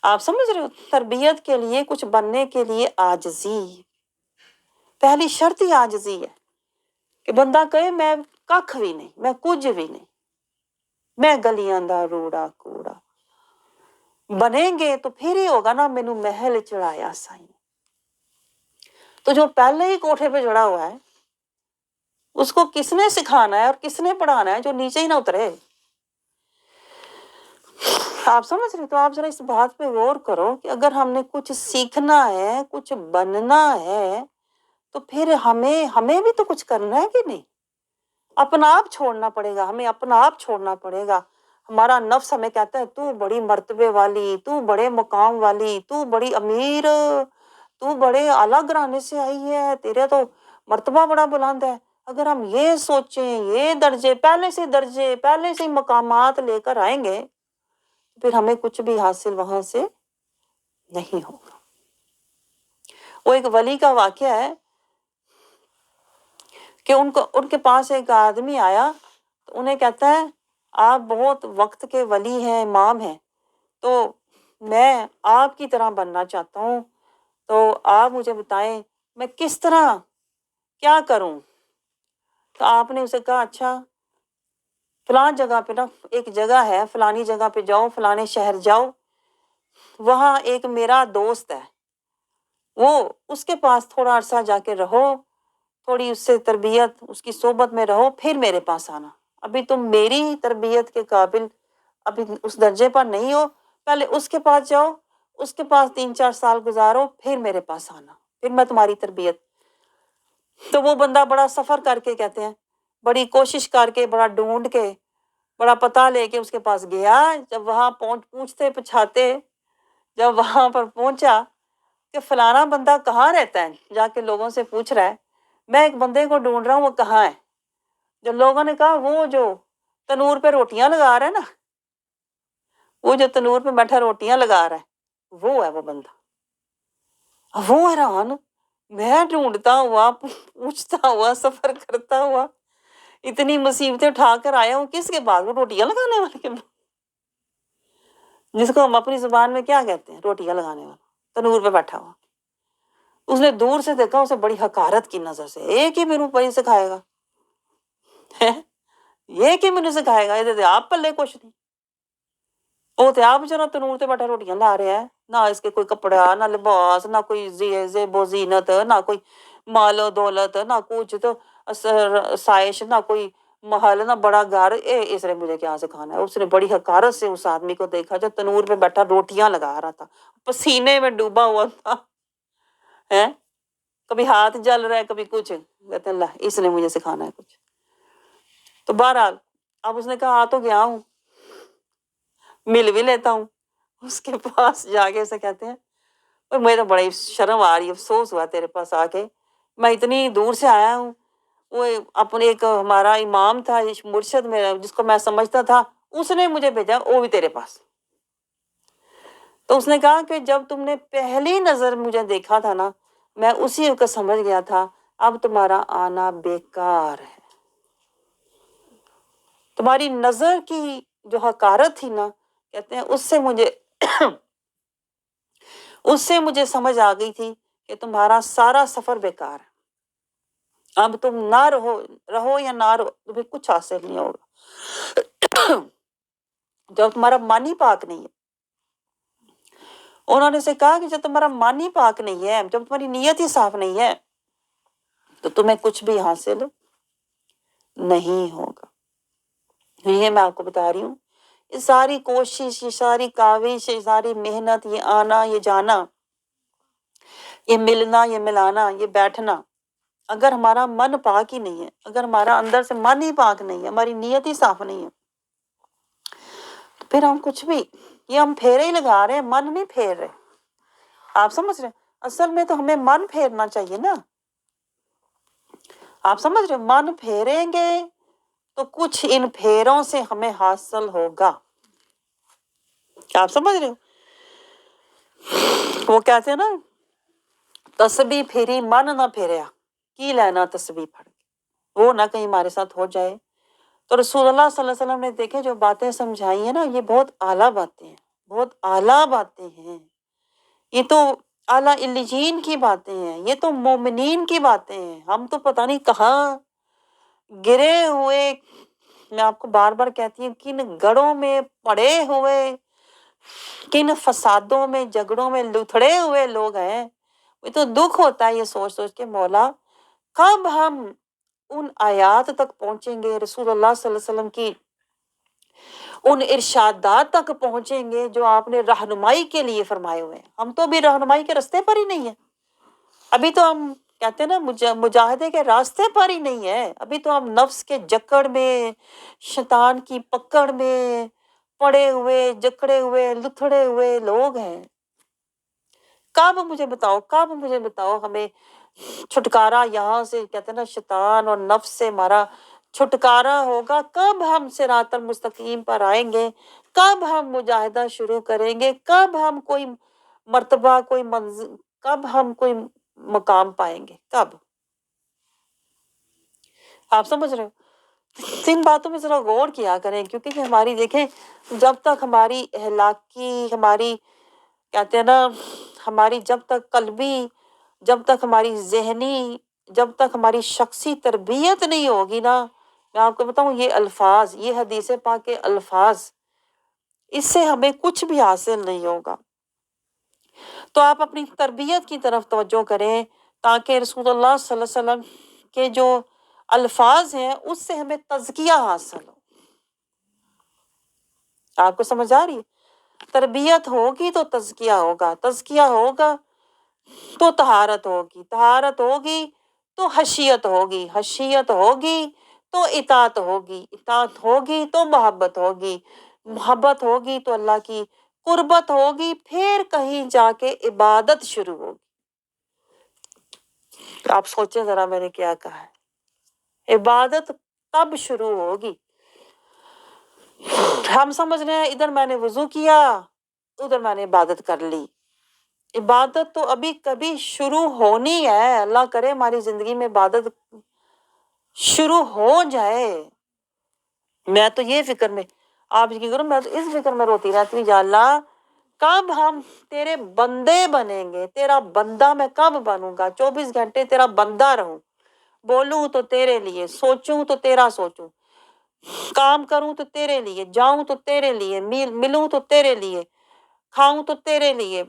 آپ سمجھ رہے ہو؟ تربیت کے لیے، کچھ بننے کے لیے عاجزی، پہلی شرط ہی عاجزی ہے کہ بندہ کہے میں ککھ بھی نہیں، میں کچھ بھی نہیں، میں گلیاں دا روڑا کوڑا۔ بنیں گے تو پھر ہی ہوگا نا مینوں محل چڑھایا سائیں۔ تو جو پہلے ہی کوٹھے پہ چڑھا ہوا ہے اس کو کس نے سکھانا ہے اور کس نے پڑھانا ہے جو نیچے ہی نہ اترے؟ آپ سمجھ رہے؟ تو آپ ذرا اس بات پہ غور کرو کہ اگر ہم نے کچھ سیکھنا ہے، کچھ بننا ہے، تو پھر ہمیں بھی تو کچھ کرنا ہے کہ نہیں؟ اپنا آپ چھوڑنا پڑے گا، ہمیں اپنا آپ چھوڑنا پڑے گا۔ ہمارا نفس ہمیں کہتا ہے تو بڑی مرتبے والی، تو بڑے مقام والی، تو بڑی امیر، تو بڑے اعلیٰ گھرانے سے آئی ہے، تیرے تو مرتبہ بڑا بلند ہے۔ اگر ہم یہ سوچیں، یہ درجے پہلے سے مقامات لے کر آئیں گے، پھر ہمیں کچھ بھی حاصل وہاں سے نہیں ہوگا۔ وہ ایک ولی کا واقعہ ہے کہ ان کے پاس ایک آدمی آیا تو انہیں کہتا ہے آپ بہت وقت کے ولی ہیں، امام ہیں، تو میں آپ کی طرح بننا چاہتا ہوں، تو آپ مجھے بتائیں میں کس طرح کیا کروں؟ تو آپ نے اسے کہا اچھا فلاں جگہ پہ نا ایک جگہ ہے، فلانی جگہ پہ جاؤ، فلانے شہر جاؤ، وہاں ایک میرا دوست ہے، وہ اس کے پاس تھوڑا عرصہ جا کے رہو، تھوڑی اس سے تربیت، اس کی صحبت میں رہو، پھر میرے پاس آنا۔ ابھی تم میری تربیت کے قابل ابھی اس درجے پر نہیں ہو، پہلے اس کے پاس جاؤ، اس کے پاس 3-4 سال گزارو، پھر میرے پاس آنا، پھر میں تمہاری تربیت۔ تو وہ بندہ بڑا سفر کر کے، کہتے ہیں بڑی کوشش کر کے، بڑا ڈھونڈ کے، بڑا پتہ لے کے اس کے پاس گیا۔ جب وہاں پوچھتے پچھاتے جب وہاں پر پہنچا کہ فلانا بندہ کہاں رہتا ہے، جا کے لوگوں سے پوچھ رہا ہے میں ایک بندے کو ڈھونڈ رہا ہوں، وہ کہاں ہے؟ جو لوگوں نے کہا وہ جو تنور پہ روٹیاں لگا رہا ہے نا، وہ جو تنور پہ بیٹھا روٹیاں لگا رہا ہے، وہ ہے وہ بندہ۔ وہ حیران، میں ڈھونڈتا ہوا، پوچھتا ہوا، سفر کرتا ہوا، اتنی مصیبتیں اٹھا کر آیا ہوں، کس کے بعد؟ وہ روٹیاں لگانے والے کے بعد، جس کو ہم اپنی زبان میں کیا کہتے ہیں؟ روٹیاں لگانے والا، تنور پہ بیٹھا ہوا۔ اس نے دور سے دیکھا، اسے بڑی حقارت کی نظر سے، ایک ہی میرے اوپر سکھائے گا، یہ کہ مجھے سکھائے گا، یہ آپ پلے کچھ نہیں۔ وہ تو آپ بچارا تنور سے بیٹھا روٹیاں لا رہے ہیں، نہ اس کے کوئی کپڑا، نہ لباس، نہ کوئی زیب و زینت، نہ کوئی مال و دولت، نہ کچھ تو سائش، نہ کوئی محل، نہ بڑا گھر۔ اس نے مجھے کیا سکھانا ہے؟ اس نے بڑی حقارت سے اس آدمی کو دیکھا جو تنور پہ بیٹھا روٹیاں لگا رہا تھا، پسینے میں ڈوبا ہوا تھا، ہے کبھی ہاتھ جل رہا ہے، کبھی کچھ۔ کہتے ہیں اللہ، اس نے مجھے سکھانا ہے کچھ۔ تو بہرحال اب اس نے کہا آ تو گیا ہوں، مل بھی لیتا ہوں۔ اس کے پاس جا کے اسے کہتے ہیں اور مجھے تو بڑی شرم آ رہی ہے، افسوس ہوا تیرے پاس آ کے، میں اتنی دور سے آیا ہوں۔ وہ اپنے ایک ہمارا امام تھا، مرشد میرا، جس کو میں سمجھتا تھا، اس نے مجھے بھیجا، وہ بھی تیرے پاس۔ تو اس نے کہا کہ جب تم نے پہلی نظر مجھے دیکھا تھا نا، میں اسی وقت سمجھ گیا تھا اب تمہارا آنا بیکار ہے۔ تمہاری نظر کی جو حقارت تھی نا، کہتے ہیں اس سے مجھے سمجھ آ گئی تھی کہ تمہارا سارا سفر بیکار ہے۔ اب تم نہ رہو یا نہ رہو، تمہیں کچھ حاصل نہیں ہوگا جب تمہارا من ہی پاک نہیں ہے۔ انہوں نے سے کہا کہ جب تمہارا من ہی پاک نہیں ہے، جب تمہاری نیت ہی صاف نہیں ہے، تو تمہیں کچھ بھی حاصل نہیں ہوگا۔ یہ میں آپ کو بتا رہی ہوں، یہ ساری کوشش، یہ ساری کاوش، یہ ساری محنت، یہ آنا، یہ جانا، یہ ملنا، یہ ملانا، یہ بیٹھنا، اگر ہمارا من پاک ہی نہیں ہے، اگر ہمارا اندر سے من ہی پاک نہیں ہے، ہماری نیت ہی صاف نہیں ہے، تو پھر ہم کچھ بھی، یہ ہم پھیرے ہی لگا رہے ہیں، من نہیں پھیر رہے۔ آپ سمجھ رہے ہیں؟ اصل میں تو ہمیں من پھیرنا چاہیے نا۔ آپ سمجھ رہے ہیں؟ من پھیریں گے تو کچھ ان پھیروں سے ہمیں حاصل ہوگا۔ آپ سمجھ رہے ہو؟ وہ کہتے ہیں نا، تسبیح پھیری من نہ پھیریا، کی لینا تسبیح پھڑ کے، وہ نہ کہیں ہمارے ساتھ ہو جائے۔ تو رسول اللہ صلی اللہ علیہ وسلم نے دیکھے جو باتیں سمجھائی ہیں نا، یہ بہت اعلیٰ باتیں ہیں، بہت اعلیٰ باتیں ہیں۔ یہ تو اعلیٰ علیین کی باتیں ہیں، یہ تو مومنین کی باتیں ہیں۔ ہم تو پتہ نہیں کہاں گرے ہوئے، میں آپ کو بار بار کہتی ہوں، کن گڑھوں میں پڑے ہوئے، کن فسادوں میں، جھگڑوں میں لتھڑے ہوئے لوگ ہیں۔ یہ تو دکھ ہوتا ہے یہ سوچ سوچ کے، مولا کب ہم ان آیات تک پہنچیں گے، رسول اللہ صلی اللہ علیہ وسلم کی ان ارشادات تک پہنچیں گے جو آپ نے رہنمائی کے لیے فرمائے ہوئے ہیں؟ ہم تو ابھی رہنمائی کے راستے پر ہی نہیں ہیں، ابھی تو ہم کہتے ہیں نا مجاہدے کے راستے پر ہی نہیں ہے، ابھی تو ہم نفس کے جکڑ میں، شیطان کی پکڑ میں پڑے ہوئے، جکڑے ہوئے، لتھڑے ہوئے لوگ ہیں۔ کب مجھے بتاؤ ہمیں چھٹکارا یہاں سے، کہتے ہیں نا شیطان اور نفس سے ہمارا چھٹکارا ہوگا؟ کب ہم صراط المستقیم پر آئیں گے؟ کب ہم مجاہدہ شروع کریں گے؟ کب ہم کوئی مرتبہ، کوئی منزل، کب ہم کوئی مقام پائیں گے؟ کب؟ آپ سمجھ رہے ہو؟ ان باتوں میں ذرا غور کیا کریں، کیونکہ یہ ہماری، دیکھیں، جب تک ہماری اخلاقی، ہماری کہتے ہیں نا ہماری جب تک قلبی، جب تک ہماری ذہنی، جب تک ہماری شخصی تربیت نہیں ہوگی نا، میں آپ کو بتاؤں یہ الفاظ، یہ حدیث پاک کے الفاظ، اس سے ہمیں کچھ بھی حاصل نہیں ہوگا۔ تو آپ اپنی تربیت کی طرف توجہ کریں تاکہ رسول اللہ صلی اللہ علیہ وسلم کے جو الفاظ ہیں اس سے ہمیں تزکیہ حاصل ہو۔ آپ کو سمجھ آ رہی ہے؟ تربیت ہوگی تو تزکیہ ہوگا، تزکیہ ہوگا تو طہارت ہوگی، طہارت ہوگی تو حشیت ہوگی، حشیت ہوگی تو اطاعت ہوگی، اطاعت ہوگی تو محبت ہوگی، محبت ہوگی تو اللہ کی قربت ہوگی، پھر کہیں جا کے عبادت شروع ہوگی۔ آپ سوچیں ذرا میں نے کیا کہا ہے، عبادت تب شروع ہوگی۔ ہم سمجھ رہے ہیں ادھر میں نے وضو کیا، ادھر میں نے عبادت کر لی۔ عبادت تو ابھی کبھی شروع ہونی ہے، اللہ کرے ہماری زندگی میں عبادت شروع ہو جائے۔ میں تو یہ فکر میں، آپ یقین کرو میں تو اس فکر میں روتی رہتی ہوں، یا اللہ کب ہم تیرے بندے بنیں گے، تیرا بندہ میں کب بنوں گا، 24 گھنٹے تیرا بندہ رہوں، بولوں تو تیرے لیے، سوچوں تو تیرا سوچوں، کام کروں تو تیرے لیے، جاؤں تو تیرے لیے، ملوں تو تیرے لیے، کھاؤں تو تیرے لیے،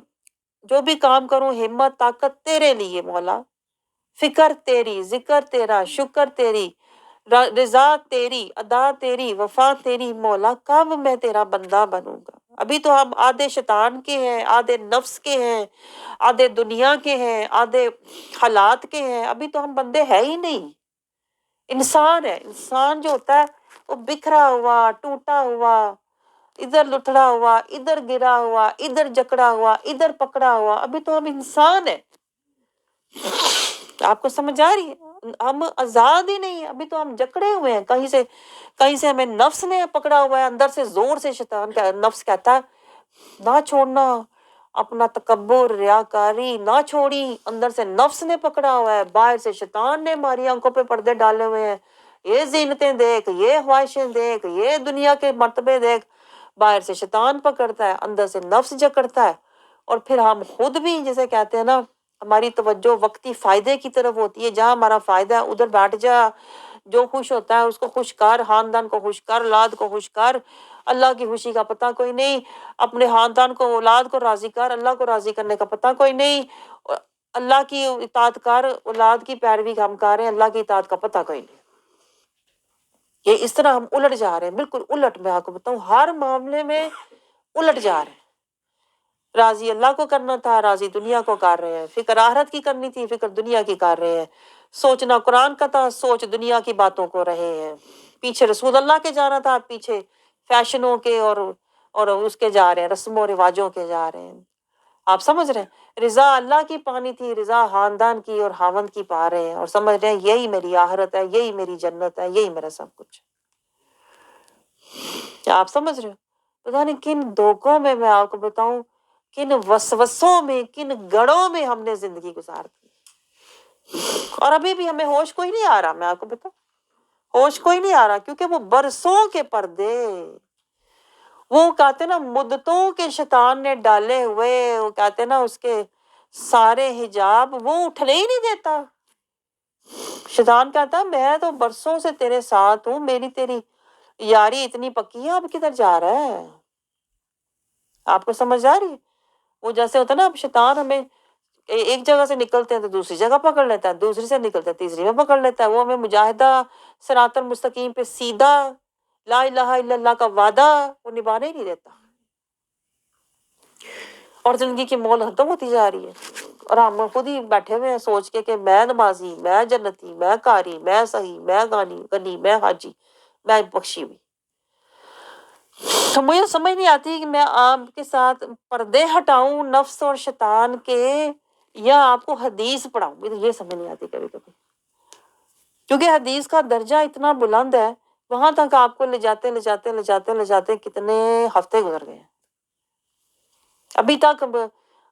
جو بھی کام کروں ہمت طاقت تیرے لیے مولا، فکر تیری، ذکر تیرا، شکر تیری، رضا تیری، ادا تیری، وفا تیری مولا، کب میں تیرا بندہ بنوں گا؟ ابھی تو ہم آدھے شیطان کے ہیں، آدھے نفس کے ہیں، آدھے دنیا کے ہیں، آدھے حالات کے ہیں، ابھی تو ہم بندے ہے ہی نہیں۔ انسان ہے، انسان جو ہوتا ہے وہ بکھرا ہوا، ٹوٹا ہوا، ادھر لتڑا ہوا، ادھر گرا ہوا، ادھر جکڑا ہوا، ادھر پکڑا ہوا، ابھی تو ہم انسان ہیں۔ آپ کو سمجھ آ رہی ہے؟ ہم آزاد ہی نہیں ہیں، ابھی تو ہم جکڑے ہوئے ہیں، کہیں سے ہمیں نفس نے پکڑا ہوا ہے، اندر سے زور سے شیطان کا نفس کہتا ہے نہ چھوڑنا، اپنا تکبر ریاکاری نہ چھوڑی، اندر سے نفس نے پکڑا ہوا ہے، باہر سے شیطان نے ہماری آنکھوں پہ پردے ڈالے ہوئے ہیں، یہ زینتیں دیکھ، یہ خواہشیں دیکھ، یہ دنیا کے مرتبے دیکھ، باہر سے شیطان پکڑتا ہے، اندر سے نفس جکڑتا ہے، اور پھر ہم خود بھی جیسے کہتے ہیں نا، ہماری توجہ وقتی فائدے کی طرف ہوتی ہے، جہاں ہمارا فائدہ ہے ادھر بیٹھ جا، جو خوش ہوتا ہے اس کو خوش کر، خاندان کو خوش کر، اولاد کو خوش کر، اللہ کی خوشی کا پتہ کوئی نہیں، اپنے خاندان کو اولاد کو راضی کر، اللہ کو راضی کرنے کا پتہ کوئی نہیں، اللہ کی اطاعت کر، اولاد کی پیروی ہم کر رہے ہیں، اللہ کی اطاعت کا پتہ کوئی نہیں۔ یہ اس طرح ہم الٹ جا رہے ہیں، بالکل الٹ، میں آپ کو بتاؤں ہر معاملے میں الٹ جا رہے ہیں۔ راضی اللہ کو کرنا تھا، راضی دنیا کو کر رہے ہیں، فکر آخرت کی کرنی تھی، فکر دنیا کی کر رہے ہیں، سوچنا قرآن کا تھا، سوچ دنیا کی باتوں کو رہے ہیں، پیچھے رسول اللہ کے جانا تھا، پیچھے فیشنوں کے اور اس کے جا رہے ہیں، رسم و رواجوں کے جا رہے ہیں۔ آپ سمجھ رہے ہیں، رضا اللہ کی پانی تھی، رضا خاندان کی اور خاوند کی پا رہے ہیں، اور سمجھ رہے ہیں یہی میری آخرت ہے، یہی میری جنت ہے، یہی میرا سب کچھ۔ آپ سمجھ رہے ہو؟ پتہ نہیں کن دھوکوں میں آپ کو بتاؤں، کن وسوسوں میں، کن گڑھوں میں ہم نے زندگی گزار دی، اور ابھی بھی ہمیں ہوش کوئی نہیں آ رہا، میں آپ کو بتاؤں ہوش کوئی نہیں آ رہا، کیونکہ وہ برسوں کے پردے، وہ کہتے ہیں نا مدتوں کے شیطان نے ڈالے ہوئے، وہ کہتے ہیں نا اس کے سارے حجاب وہ اٹھنے ہی نہیں دیتا۔ شیطان کہتا ہے میں تو برسوں سے تیرے ساتھ ہوں، میری تیری یاری اتنی پکی ہے، اب کدھر جا رہا ہے؟ آپ کو سمجھ آ رہی ہے؟ وہ جیسے ہوتا ہے نا، اب شیطان ہمیں ایک جگہ سے نکلتے ہیں تو دوسری جگہ پکڑ لیتا ہے، دوسری سے نکلتے ہیں تیسری میں پکڑ لیتا ہے، وہ ہمیں مجاہدہ صراط المستقیم پہ سیدھا لا الہ الا اللہ کا وعدہ وہ نبھانے ہی نہیں دیتا، اور زندگی کی مول ختم ہوتی جا رہی ہے، اور ہم خود ہی بیٹھے ہوئے ہیں سوچ کے کہ میں نمازی، میں جنتی، میں قاری، میں صحیح، میں غنی، میں حاجی، میں بخشی ہوئی۔ تو مجھے سمجھ نہیں آتی کہ میں آپ کے ساتھ پردے ہٹاؤں نفس اور شیطان کے، یا آپ کو حدیث پڑھاؤں، مجھے یہ سمجھ نہیں آتی کبھی کبھی، کیونکہ حدیث کا درجہ اتنا بلند ہے، وہاں تک آپ کو لے جاتے کتنے ہفتے گزر گئے ہیں، ابھی تک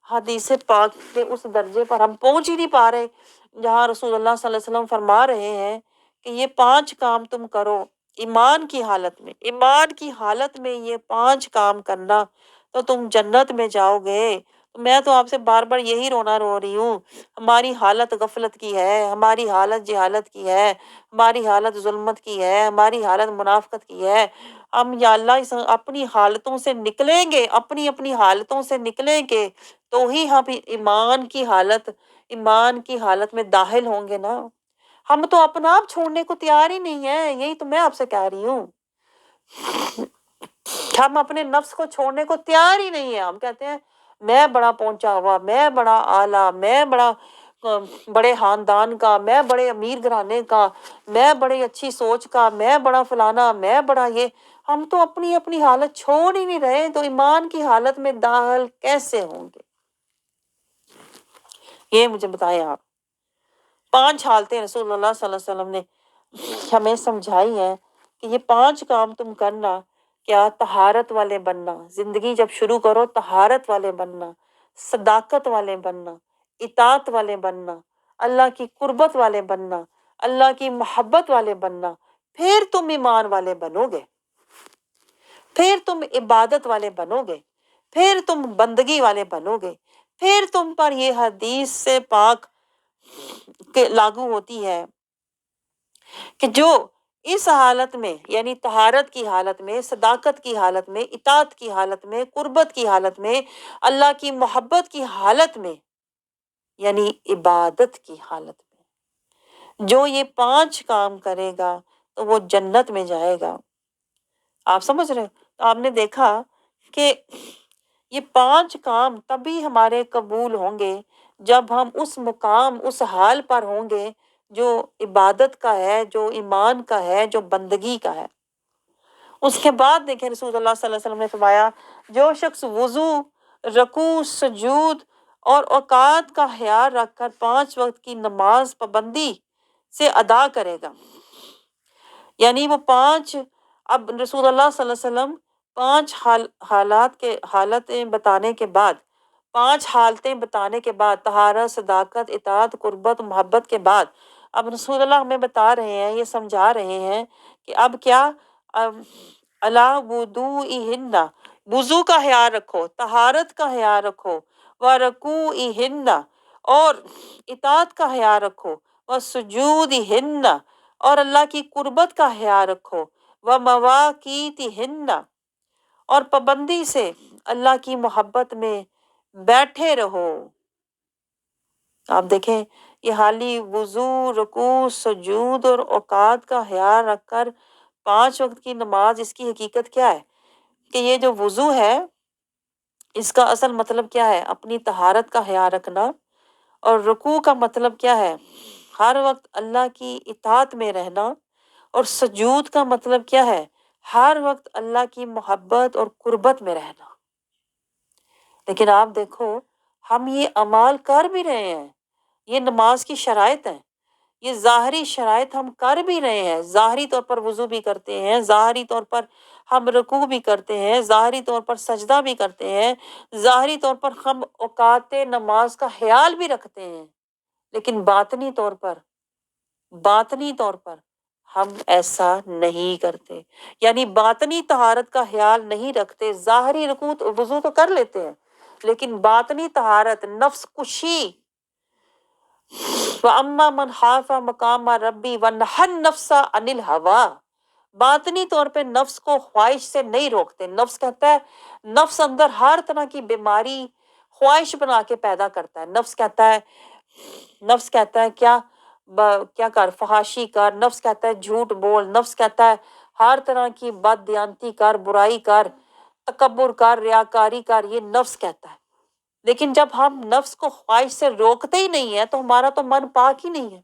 حدیث پاک کے اس درجے پر ہم پہنچ ہی نہیں پا رہے جہاں رسول اللہ صلی اللہ علیہ وسلم فرما رہے ہیں کہ یہ 5 کام تم کرو ایمان کی حالت میں یہ 5 کام کرنا تو تم جنت میں جاؤ گے۔ میں تو آپ سے بار بار یہی رونا رو رہی ہوں، ہماری حالت غفلت کی ہے، ہماری حالت جہالت کی ہے، ہماری حالت ظلمت کی ہے، ہماری حالت منافقت کی ہے۔ ہم یا اللہ اپنی حالتوں سے نکلیں گے، اپنی حالتوں سے نکلیں گے تو ہی ہم ایمان کی حالت میں داخل ہوں گے نا۔ ہم تو اپنا آپ چھوڑنے کو تیار ہی نہیں ہے، یہی تو میں آپ سے کہہ رہی ہوں۔ ہم اپنے نفس کو چھوڑنے کو تیار ہی نہیں ہے. ہم کہتے ہیں میں بڑا پہنچا ہوا، میں بڑا اعلیٰ، میں بڑا بڑے خاندان کا، میں بڑے امیر گھرانے کا، میں بڑی اچھی سوچ کا، میں بڑا فلانا، میں بڑا یہ. ہم تو اپنی اپنی حالت چھوڑ ہی نہیں رہے، تو ایمان کی حالت میں داخل کیسے ہوں گے؟ یہ مجھے بتائیں آپ. 5 حالتیں رسول اللہ صلی اللہ علیہ وسلم نے ہمیں سمجھائی ہیں کہ یہ 5 کام تم کرنا. کیا؟ طہارت والے بننا. زندگی جب شروع کرو طہارت والے بننا، صداقت والے بننا، اطاعت والے بننا، اللہ کی قربت والے بننا، اللہ کی محبت والے بننا. پھر تم ایمان والے بنو گے، پھر تم عبادت والے بنو گے، پھر تم بندگی والے بنو گے. پھر تم پر یہ حدیث سے پاک کہ لاگو ہوتی ہے کہ جو اس حالت میں، یعنی طہارت کی حالت میں، صداقت کی حالت میں، اطاعت کی حالت میں، قربت کی حالت میں، اللہ کی محبت کی حالت میں، یعنی عبادت کی حالت میں جو یہ 5 کام کرے گا تو وہ جنت میں جائے گا. آپ سمجھ رہے ہیں؟ تو آپ نے دیکھا کہ یہ 5 کام تبھی ہمارے قبول ہوں گے جب ہم اس مقام، اس حال پر ہوں گے جو عبادت کا ہے، جو ایمان کا ہے، جو بندگی کا ہے. اس کے بعد دیکھیں رسول اللہ صلی اللہ علیہ وسلم نے فرمایا جو شخص وضو، رکوع، سجود اور اوقات کا خیال رکھ کر 5 وقت کی نماز پابندی سے ادا کرے گا، یعنی وہ 5، اب رسول اللہ صلی اللہ علیہ وسلم 5 حالتیں بتانے کے بعد، 5 حالتیں بتانے کے بعد، طہارت، صداقت، اطاعت، قربت، محبت کے بعد اب رسول اللہ ہمیں بتا رہے ہیں، یہ سمجھا رہے ہیں کہ اب کیا؟ اللہ وضوئہن، وضو کا خیال رکھو، طہارت کا خیال رکھو، ورکوعہن، اور اطاعت کا خیال رکھو، وسجودہن، اور اللہ کی قربت کا خیال رکھو، ومواقیتہن، اور پابندی سے اللہ کی محبت میں بیٹھے رہو. آپ دیکھیں یہ حالی وضو، رکوع، سجود اور اوقات کا خیال رکھ کر 5 وقت کی نماز، اس کی حقیقت کیا ہے کہ یہ جو وضو ہے اس کا اصل مطلب کیا ہے؟ اپنی طہارت کا خیال رکھنا. اور رکوع کا مطلب کیا ہے؟ ہر وقت اللہ کی اطاعت میں رہنا. اور سجود کا مطلب کیا ہے؟ ہر وقت اللہ کی محبت اور قربت میں رہنا. لیکن آپ دیکھو ہم یہ اعمال کر بھی رہے ہیں، یہ نماز کی شرائط ہیں، یہ ظاہری شرائط ہم کر بھی رہے ہیں. ظاہری طور پر وضو بھی کرتے ہیں، ظاہری طور پر ہم رکوع بھی کرتے ہیں، ظاہری طور پر سجدہ بھی کرتے ہیں، ظاہری طور پر ہم اوقات نماز کا خیال بھی رکھتے ہیں. لیکن باطنی طور پر ہم ایسا نہیں کرتے، یعنی باطنی طہارت کا خیال نہیں رکھتے. ظاہری رکوع وضو تو کر لیتے ہیں لیکن باطنی طہارت، نفس کشی، وَأَمَّا مَنْ خَافَ مَقَامَ رَبِّهِ وَنَهَى النَّفْسَ عَنِ الْهَوَىٰ، باطنی طور پہ نفس کو خواہش سے نہیں روکتے. نفس کہتا ہے، نفس اندر ہر طرح کی بیماری خواہش بنا کے پیدا کرتا ہے. نفس کہتا ہے کیا کر، فحاشی کر، نفس کہتا ہے جھوٹ بول، نفس کہتا ہے ہر طرح کی بد دیانتی کر، برائی کر، تکبر کر، ریاکاری کر، یہ نفس کہتا ہے. لیکن جب ہم نفس کو خواہش سے روکتے ہی نہیں ہیں تو ہمارا تو من پاک ہی نہیں ہے.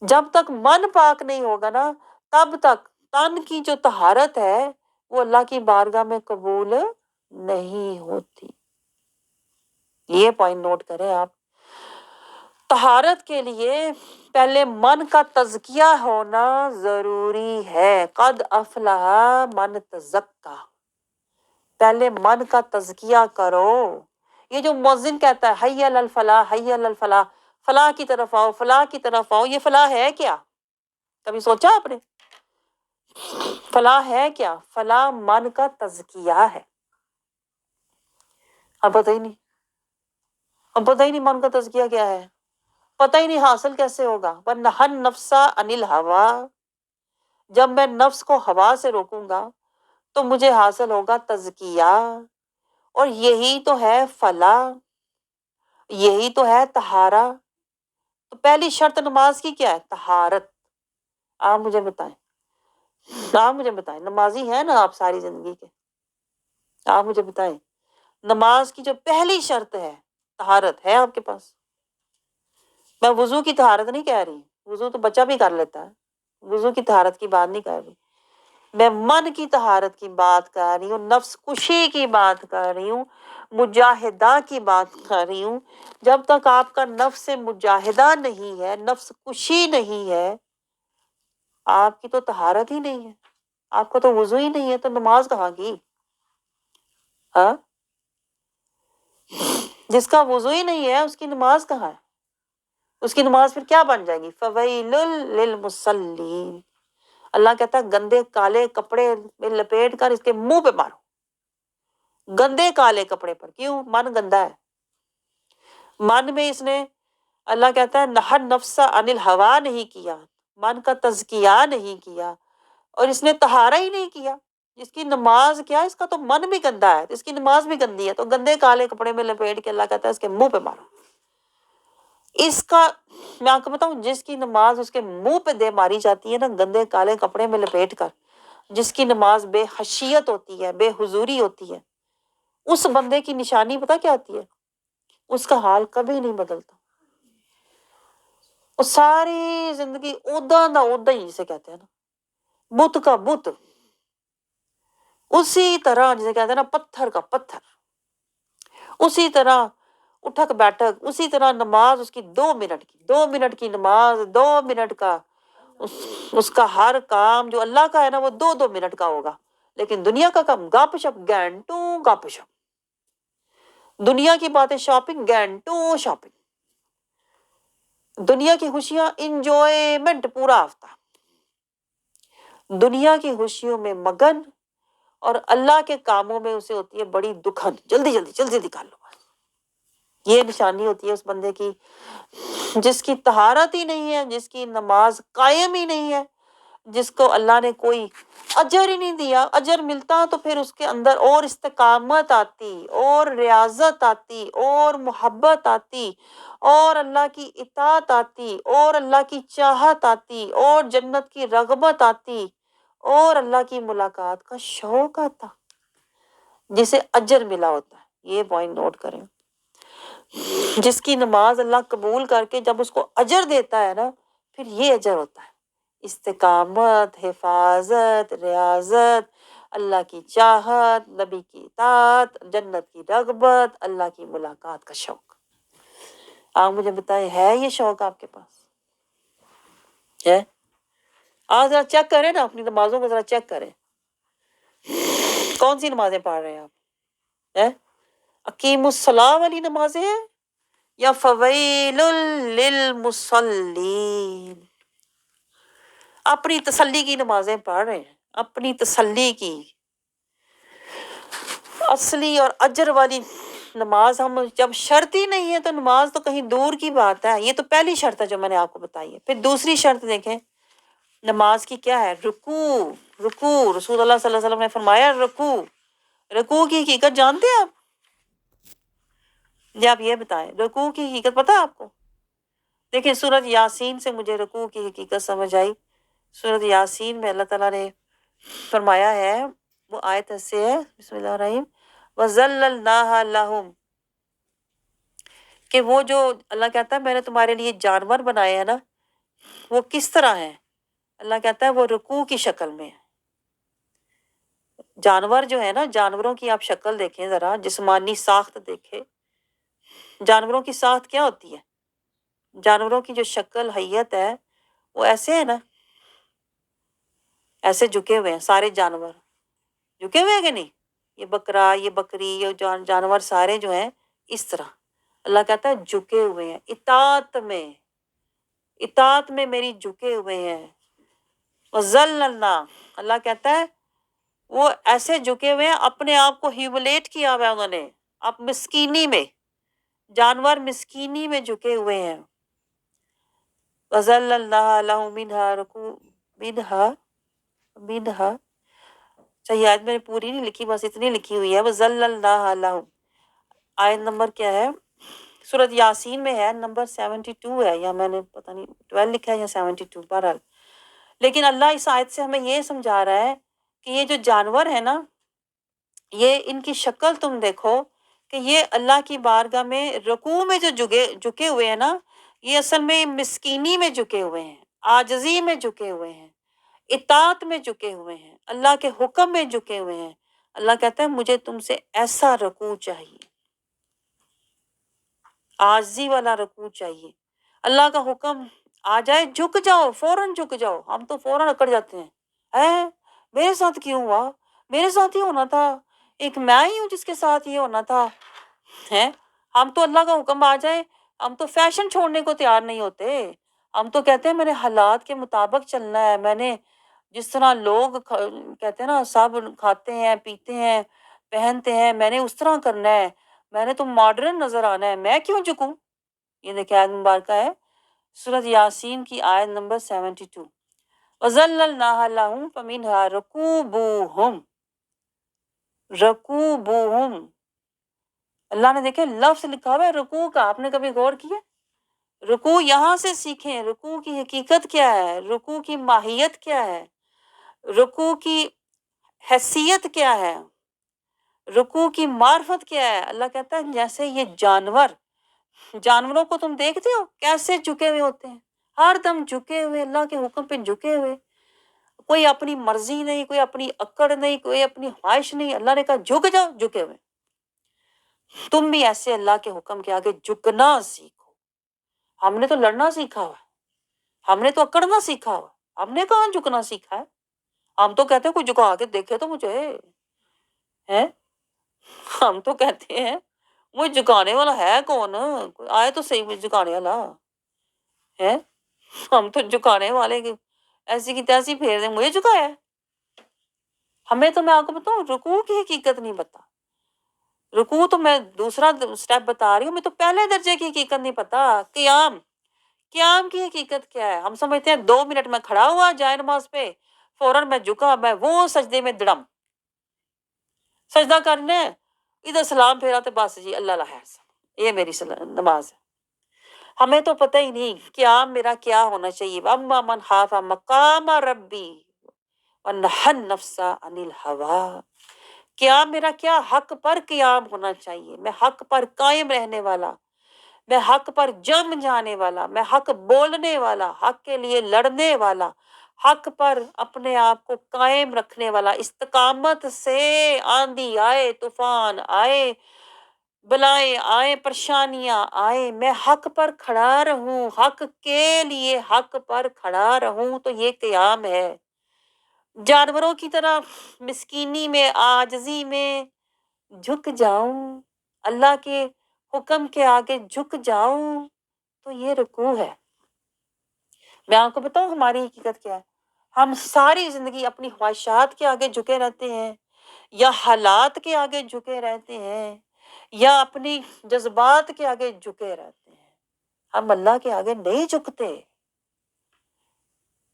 جب تک من پاک نہیں ہوگا نا تب تک تن کی جو طہارت ہے وہ اللہ کی بارگاہ میں قبول نہیں ہوتی. یہ پوائنٹ نوٹ کریں آپ. طہارت کے لیے پہلے من کا تزکیہ ہونا ضروری ہے. قد افلح من تزکا، پہلے من کا تزکیہ کرو. یہ جو مؤذن کہتا ہے حی علی الفلاح، حی علی الفلاح، فلاح کی طرف آؤ، فلاح کی طرف آؤ، یہ فلاح ہے کیا؟ کبھی سوچا آپ نے؟ فلاح ہے کیا؟ فلاح من کا تزکیہ ہے. اب پتہ ہی نہیں من کا تزکیہ کیا ہے، پتہ ہی نہیں حاصل کیسے ہوگا. وَنَهَى النَّفْسَ عَنِ الْهَوَىٰ، جب میں نفس کو ہوا سے روکوں گا تو مجھے حاصل ہوگا تزکیہ. اور یہی تو ہے فلاح، یہی تو ہے طہارہ. تو پہلی شرط نماز کی کیا ہے؟ طہارت. آپ مجھے بتائیں آپ مجھے بتائیں، نمازی ہیں نا آپ ساری زندگی کے، آپ مجھے بتائیں نماز کی جو پہلی شرط ہے طہارت ہے آپ کے پاس؟ میں وضو کی طہارت نہیں کہہ رہی، وضو تو بچہ بھی کر لیتا ہے، وضو کی طہارت کی بات نہیں کر رہی، میں من کی طہارت کی بات کر رہی ہوں، نفس کشی کی بات کر رہی ہوں، مجاہدہ کی بات کر رہی ہوں۔ جب تک آپ کا نفس مجاہدہ نہیں ہے، نفس کشی نہیں ہے، آپ کی تو طہارت ہی نہیں ہے، آپ کو تو وضو ہی نہیں ہے، تو نماز کہاں کی؟ ہاں، جس کا وضو ہی نہیں ہے اس کی نماز کہاں ہے؟ اس کی نماز پھر کیا بن جائے گی؟ فویل للمصلین، اللہ کہتا ہے گندے کالے کپڑے میں لپیٹ کر اس کے منہ پہ مارو، گندے کالے کپڑے پر۔ کیوں؟ من گندا ہے، من میں اس نے، اللہ کہتا ہے نہر نفس عن الہوا نہیں کیا، من کا تزکیہ نہیں کیا، اور اس نے طہارہ ہی نہیں کیا۔ جس کی نماز کیا، اس کا تو من بھی گندا ہے، اس کی نماز بھی گندی ہے، تو گندے کالے کپڑے میں لپیٹ کے اللہ کہتا ہے اس کے منہ پہ مارو۔ اس کا، میں آپ کو بتاؤں، جس کی نماز اس کے منہ پہ دے ماری جاتی ہے نا گندے کالے کپڑے میں لپیٹ کر، جس کی نماز بے خشیت ہوتی ہے، بے حضوری ہوتی ہے، اس بندے کی نشانی پتہ کیا ہوتی ہے؟ اس کا حال کبھی نہیں بدلتا، وہ ساری زندگی اودا نہ اودا ہی جسے کہتے ہیں نا، بت کا بت، اسی طرح جسے کہتے ہیں نا پتھر کا پتھر، اسی طرح اٹھک بیٹھک، اسی طرح نماز اس کی 2 منٹ کی، 2 منٹ کی نماز، 2 منٹ کا اس کا ہر کام جو اللہ کا ہے نا وہ 2 2 منٹ کا ہوگا، لیکن دنیا کا کام گپ شپ گھنٹوں گپ شپ، دنیا کی باتیں شاپنگ گھنٹوں شاپنگ، دنیا کی خوشیاں انجوائمنٹ پورا ہفتہ، دنیا کی خوشیوں میں مگن، اور اللہ کے کاموں میں اسے ہوتی ہے بڑی دکھن، جلدی جلدی جلدی جلدی کر لو۔ یہ نشانی ہوتی ہے اس بندے کی جس کی طہارت ہی نہیں ہے، جس کی نماز قائم ہی نہیں ہے، جس کو اللہ نے کوئی اجر ہی نہیں دیا۔ اجر ملتا تو پھر اس کے اندر اور استقامت آتی، اور ریاضت آتی، اور محبت آتی، اور اللہ کی اطاعت آتی، اور اللہ کی چاہت آتی، اور جنت کی رغبت آتی، اور اللہ کی ملاقات کا شوق آتا، جسے اجر ملا ہوتا ہے۔ یہ پوائنٹ نوٹ کریں، جس کی نماز اللہ قبول کر کے جب اس کو اجر دیتا ہے نا، پھر یہ اجر ہوتا ہے، استقامت، حفاظت، ریاضت، اللہ کی چاہت، نبی کی اطاعت، جنت کی رغبت، اللہ کی ملاقات کا شوق۔ آپ مجھے بتائیں، ہے یہ شوق آپ کے پاس؟ ہے؟ آپ ذرا چیک کریں نا، اپنی نمازوں کو ذرا چیک کریں، کون سی نمازیں پڑھ رہے ہیں آپ؟ ہے اقیم الصلاۃ والی نمازیں ہیں یا فویل للمصلین؟ اپنی تسلی کی نمازیں پڑھ رہے ہیں، اپنی تسلی کی اصلی اور اجر والی نماز۔ ہم جب شرط ہی نہیں ہے تو نماز تو کہیں دور کی بات ہے۔ یہ تو پہلی شرط ہے جو میں نے آپ کو بتائی ہے۔ پھر دوسری شرط دیکھیں نماز کی کیا ہے، رکوع۔ رکوع، رسول اللہ صلی اللہ علیہ وسلم نے فرمایا رکوع، رکوع کی حقیقت جانتے ہیں آپ؟ جی آپ یہ بتائیں، رکوع کی حقیقت پتہ ہے آپ کو؟ دیکھیں سورۃ یاسین سے مجھے رکوع کی حقیقت سمجھ آئی۔ سورۃ یاسین میں اللہ تعالیٰ نے فرمایا ہے، وہ آیت سے ہے، بسم اللہ الرحیم وَذَلَّلْنَاهَا لَهُمْ، کہ وہ جو اللہ کہتا ہے میں نے تمہارے لیے جانور بنائے ہیں نا، وہ کس طرح ہیں؟ اللہ کہتا ہے وہ رکوع کی شکل میں ہے۔ جانور جو ہے نا، جانوروں کی آپ شکل دیکھیں ذرا، جسمانی ساخت دیکھیں، جانوروں کی ساخت کیا ہوتی ہے؟ جانوروں کی جو شکل حیت ہے وہ ایسے ہے نا، ایسے جھکے ہوئے ہیں سارے جانور، جھکے ہوئے ہیں کہ نہیں؟ یہ بکرا، یہ بکری، یہ جانور سارے جو ہیں اس طرح، اللہ کہتا ہے جھکے ہوئے ہیں، اطاعت میں، اطاعت میں میری جھکے ہوئے ہیں۔ وَذَلَّلْنَا، اللہ کہتا ہے وہ ایسے جھکے ہوئے ہیں، اپنے آپ کو ہیوملیٹ کیا ہوا ہے انہوں نے، اب مسکینی میں، جانور مسکینی میں جھکے ہوئے ہیں۔ وَذَلَّلْنَاهَا لَهُم مِّنْهَا رُكُوبًا منہا، صحیح آیت میں نے پوری نہیں لکھی، بس اتنی لکھی ہوئی ہے وَذَلَّلْنَاهَا لَهُم۔ آیت نمبر کیا ہے؟ سورۃ یاسین میں ہے، نمبر 72 ہے، یا میں نے پتہ نہیں 12 لکھا ہے یا 72، بہرحال لیکن اللہ اس آیت سے ہمیں یہ سمجھا رہا ہے کہ یہ جو جانور ہے نا، یہ ان کی شکل تم دیکھو کہ یہ اللہ کی بارگاہ میں رکوع میں جو جھکے ہوئے ہیں نا، یہ اصل میں مسکینی میں جھکے ہوئے ہیں، عاجزی میں جھکے ہوئے ہیں، اطاعت میں جھکے ہوئے ہیں، اللہ کے حکم میں جھکے ہوئے ہیں۔ اللہ کہتا ہے مجھے تم سے ایسا رکوع چاہیے، عاجزی والا رکوع چاہیے۔ اللہ کا حکم آ جائے جھک جاؤ، فوراً جھک جاؤ۔ ہم تو فوراً اکڑ جاتے ہیں، میرے ساتھ کیوں ہوا، میرے ساتھ ہی ہونا تھا، ایک میں ہی ہوں جس کے ساتھ یہ ہونا تھا ہے۔ ہم تو اللہ کا حکم آ جائے، ہم تو فیشن چھوڑنے کو تیار نہیں ہوتے، ہم تو کہتے ہیں میں نے حالات کے مطابق چلنا ہے، میں نے جس طرح لوگ کہتے ہیں نا سب کھاتے ہیں پیتے ہیں پہنتے ہیں، میں نے اس طرح کرنا ہے، میں نے تو ماڈرن نظر آنا ہے، میں کیوں جھکوں۔ یہ دیکھیں آیت مبارکہ ہے سورۃ یاسین کی آیت نمبر 72، وَذَلَّلْنَاهَا لَهُمْ فَمِنْهَا رَكُوبُوهُمْ۔ اللہ نے دیکھیں لفظ لکھا ہوا ہے رکوع کا، آپ نے کبھی غور کیا؟ رکوع یہاں سے سیکھیں، رکوع کی حقیقت کیا ہے، رکوع کی ماہیت کیا ہے، رکوع کی حیثیت کیا ہے، رکوع کی معرفت کیا ہے۔ اللہ کہتا ہے جیسے یہ جانوروں کو تم دیکھتے ہو کیسے جھکے ہوئے ہوتے ہیں، ہر دم جھکے ہوئے، اللہ کے حکم پہ جھکے ہوئے، کوئی اپنی مرضی نہیں، کوئی اپنی اکڑ نہیں، کوئی اپنی خواہش نہیں۔ اللہ نے کہا جھک جاؤ، جھکے ہوئے۔ تم بھی ایسے اللہ کے حکم کے آگے جھکنا سیکھو۔ ہم نے تو لڑنا سیکھا ہوا ہے، ہم نے تو اکڑنا سیکھا ہوا ہے، ہم نے کہاں جھکنا سیکھا ہے۔ ہم تو کہتے ہیں کوئی جھکا کے دیکھے تو مجھے ہے، ہم تو کہتے ہیں مجھے جھکانے والا ہے کون، کوئی آئے تو صحیح مجھے جھکانے والا ہے۔ ہم تو جھکانے والے کی ایسی کی تیسی پھیر دیں، مجھے جھکایا ہے۔ ہمیں تو میں آپ کو بتاؤں رکوع کی حقیقت نہیں پتا، رکوع تو میں دوسرا سٹیپ بتا رہی ہوں، میں تو پہلے درجے کی حقیقت نہیں پتا۔ قیام کی حقیقت کیا ہے؟ ہم سمجھتے ہیں 2 منٹ میں کھڑا ہوا جائے نماز پہ، فوراً میں جھکا، میں وہ سجدے میں دڑم، سجدہ کرنا ہے، ادھر سلام پھیرا تو بس جی اللہ الحمد، یہ میری نماز ہے۔ ہمیں تو پتہ ہی نہیں قیام میرا کیا ہونا چاہیے۔ اما من خاف مقام ربی ونہى النفس عن الہوى، قیام میرا کیا حق پر قیام ہونا چاہیے، میں حق پر قائم رہنے والا، میں حق پر جم جانے والا، میں حق بولنے والا، حق کے لیے لڑنے والا، حق پر اپنے آپ کو قائم رکھنے والا، استقامت سے آندھی آئے طوفان آئے بلائیں آئے پریشانیاں آئے، میں حق پر کھڑا رہوں، حق کے لیے حق پر کھڑا رہوں، تو یہ قیام ہے۔ جانوروں کی طرح مسکینی میں عاجزی میں جھک جاؤں، اللہ کے حکم کے آگے جھک جاؤں، تو یہ رکوع ہے۔ میں آپ کو بتاؤں ہماری حقیقت کیا ہے؟ ہم ساری زندگی اپنی خواہشات کے آگے جھکے رہتے ہیں، یا حالات کے آگے جھکے رہتے ہیں، یا اپنی جذبات کے آگے جھکے رہتے ہیں۔ ہم اللہ کے آگے نہیں جھکتے۔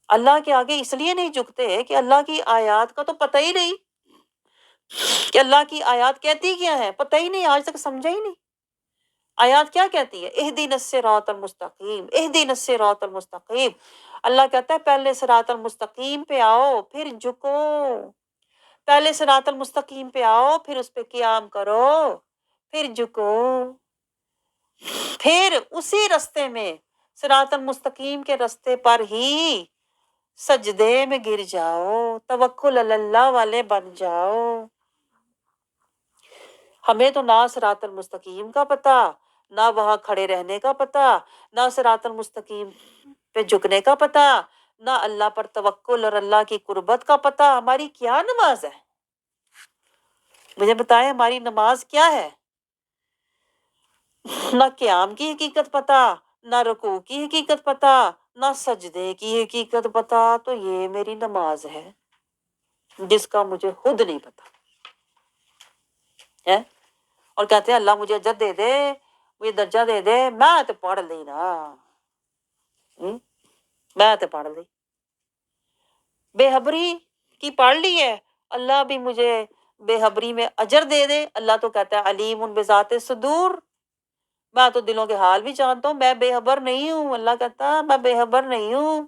اللہ کے آگے اس لیے نہیں جھکتے کہ اللہ کی آیات کا تو پتہ ہی نہیں کہ اللہ کی آیات کہتی کیا ہے، پتہ ہی نہیں، آج تک سمجھا ہی نہیں۔ آیات کیا کہتی ہے؟ اہدنا الصراط المستقیم، اہدنا الصراط المستقیم۔ اللہ کہتا ہے پہلے صراط المستقیم پہ آؤ پھر جھکو، پہلے صراط المستقیم پہ آؤ پھر اس پہ قیام کرو، پھر جھکو، پھر اسی رستے میں صراط المستقیم کے رستے پر ہی سجدے میں گر جاؤ، توکل علی اللہ والے بن جاؤ۔ ہمیں تو نہ صراط المستقیم کا پتہ، نہ وہاں کھڑے رہنے کا پتہ، نہ صراط المستقیم پہ جھکنے کا پتہ، نہ اللہ پر توکل اور اللہ کی قربت کا پتہ۔ ہماری کیا نماز ہے؟ مجھے بتائیں ہماری نماز کیا ہے؟ نہ قیام کی حقیقت پتہ، نہ رکوع کی حقیقت پتہ، نہ سجدے کی حقیقت پتہ، تو یہ میری نماز ہے جس کا مجھے خود نہیں پتہ ہے۔ اور کہتے ہیں اللہ مجھے اجر دے دے، مجھے درجہ دے دے، میں تو پڑھ لی نا، میں تو پڑھ لی، بے حبری کی پڑھ لی ہے، اللہ بھی مجھے بے حبری میں اجر دے دے۔ اللہ تو کہتا ہے علیم بذات صدور، میں تو دلوں کے حال بھی جانتا ہوں، میں بے خبر نہیں ہوں۔ اللہ کہتا ہے میں بے خبر نہیں ہوں،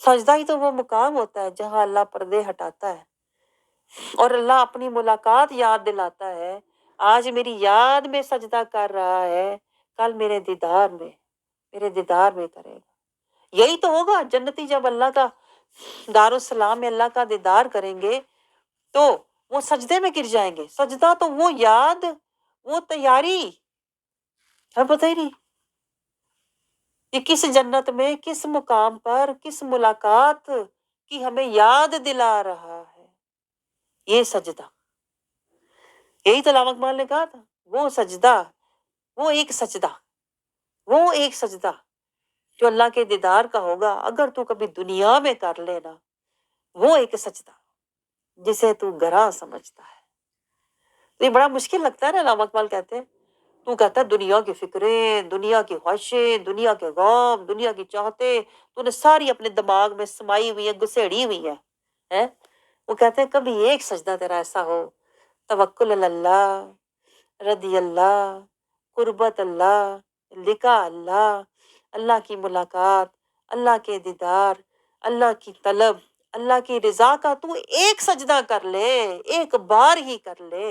سجدہ ہی تو وہ مقام ہوتا ہے جہاں اللہ پردے ہٹاتا ہے اور اللہ اپنی ملاقات یاد دلاتا ہے. آج میری یاد میں سجدہ کر رہا ہے، کل میرے دیدار میں کرے گا. یہی تو ہوگا جنتی جب اللہ کا دارالسلام میں اللہ کا دیدار کریں گے تو وہ سجدے میں گر جائیں گے. سجدہ تو وہ یاد، وہ تیاری ہے، پتہ ہی نہیں کہ کس جنت میں، کس مقام پر، کس ملاقات کی ہمیں یاد دلا رہا ہے. یہ سجدہ، یہی تو علامہ اقبال نے کہا تھا، وہ سجدہ، وہ ایک سجدہ، وہ ایک سجدہ جو اللہ کے دیدار کا ہوگا اگر تو کبھی دنیا میں کر لینا. وہ ایک سجدہ جسے تو گراں سمجھتا ہے. تو یہ بڑا مشکل لگتا ہے نا. علامہ اقبال کہتے ہیں، تو کہتا ہے دنیا کی فکریں، دنیا کی خواہشیں، دنیا کے غم، دنیا کی چاہتے تو نے ساری اپنے دماغ میں سمائی ہوئی ہے، گسیڑی ہوئی ہے. وہ کہتے ہیں کبھی ایک سجدہ تیرا ایسا ہو، توکل اللہ، رضی اللہ، قربت اللہ، لقاء اللہ، اللہ کی ملاقات، اللہ کے دیدار، اللہ کی طلب، اللہ کی رضا کا تو ایک سجدہ کر لے، ایک بار ہی کر لے.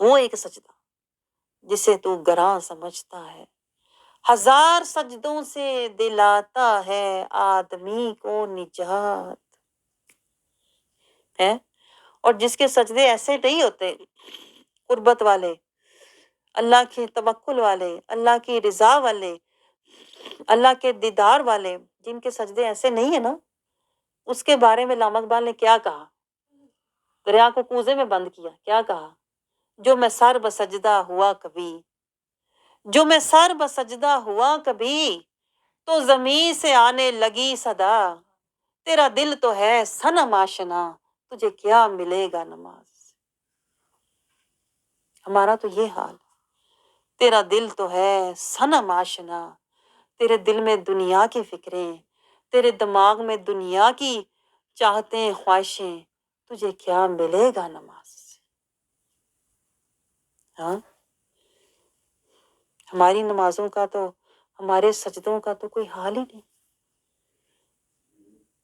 وہ ایک سجدہ جسے تو گراں سمجھتا ہے. ہزار سجدوں سے دلاتا ہے آدمی کو نجات ہے. اور جس کے سجدے ایسے نہیں ہوتے، قربت والے، اللہ کے توکل والے، اللہ کی رضا والے، اللہ کے دیدار والے، جن کے سجدے ایسے نہیں ہیں نا، اس کے بارے میں علامہ اقبال نے کیا کہا؟ دریا کو کوزے میں بند کیا، کیا کہا؟ جو میں سر بسجدہ ہوا کبھی، جو میں سر بسجدہ ہوا کبھی، تو زمین سے آنے لگی صدا، تیرا دل تو ہے صنم آشنا، تجھے کیا ملے گا نماز. ہمارا تو یہ حال، تیرا دل تو ہے صنم آشنا، تیرے دل میں دنیا کی فکریں، تیرے دماغ میں دنیا کی چاہتیں، خواہشیں، تجھے کیا ملے گا نماز. ہاں، ہماری نمازوں کا تو، ہمارے سجدوں کا تو کوئی حال ہی نہیں.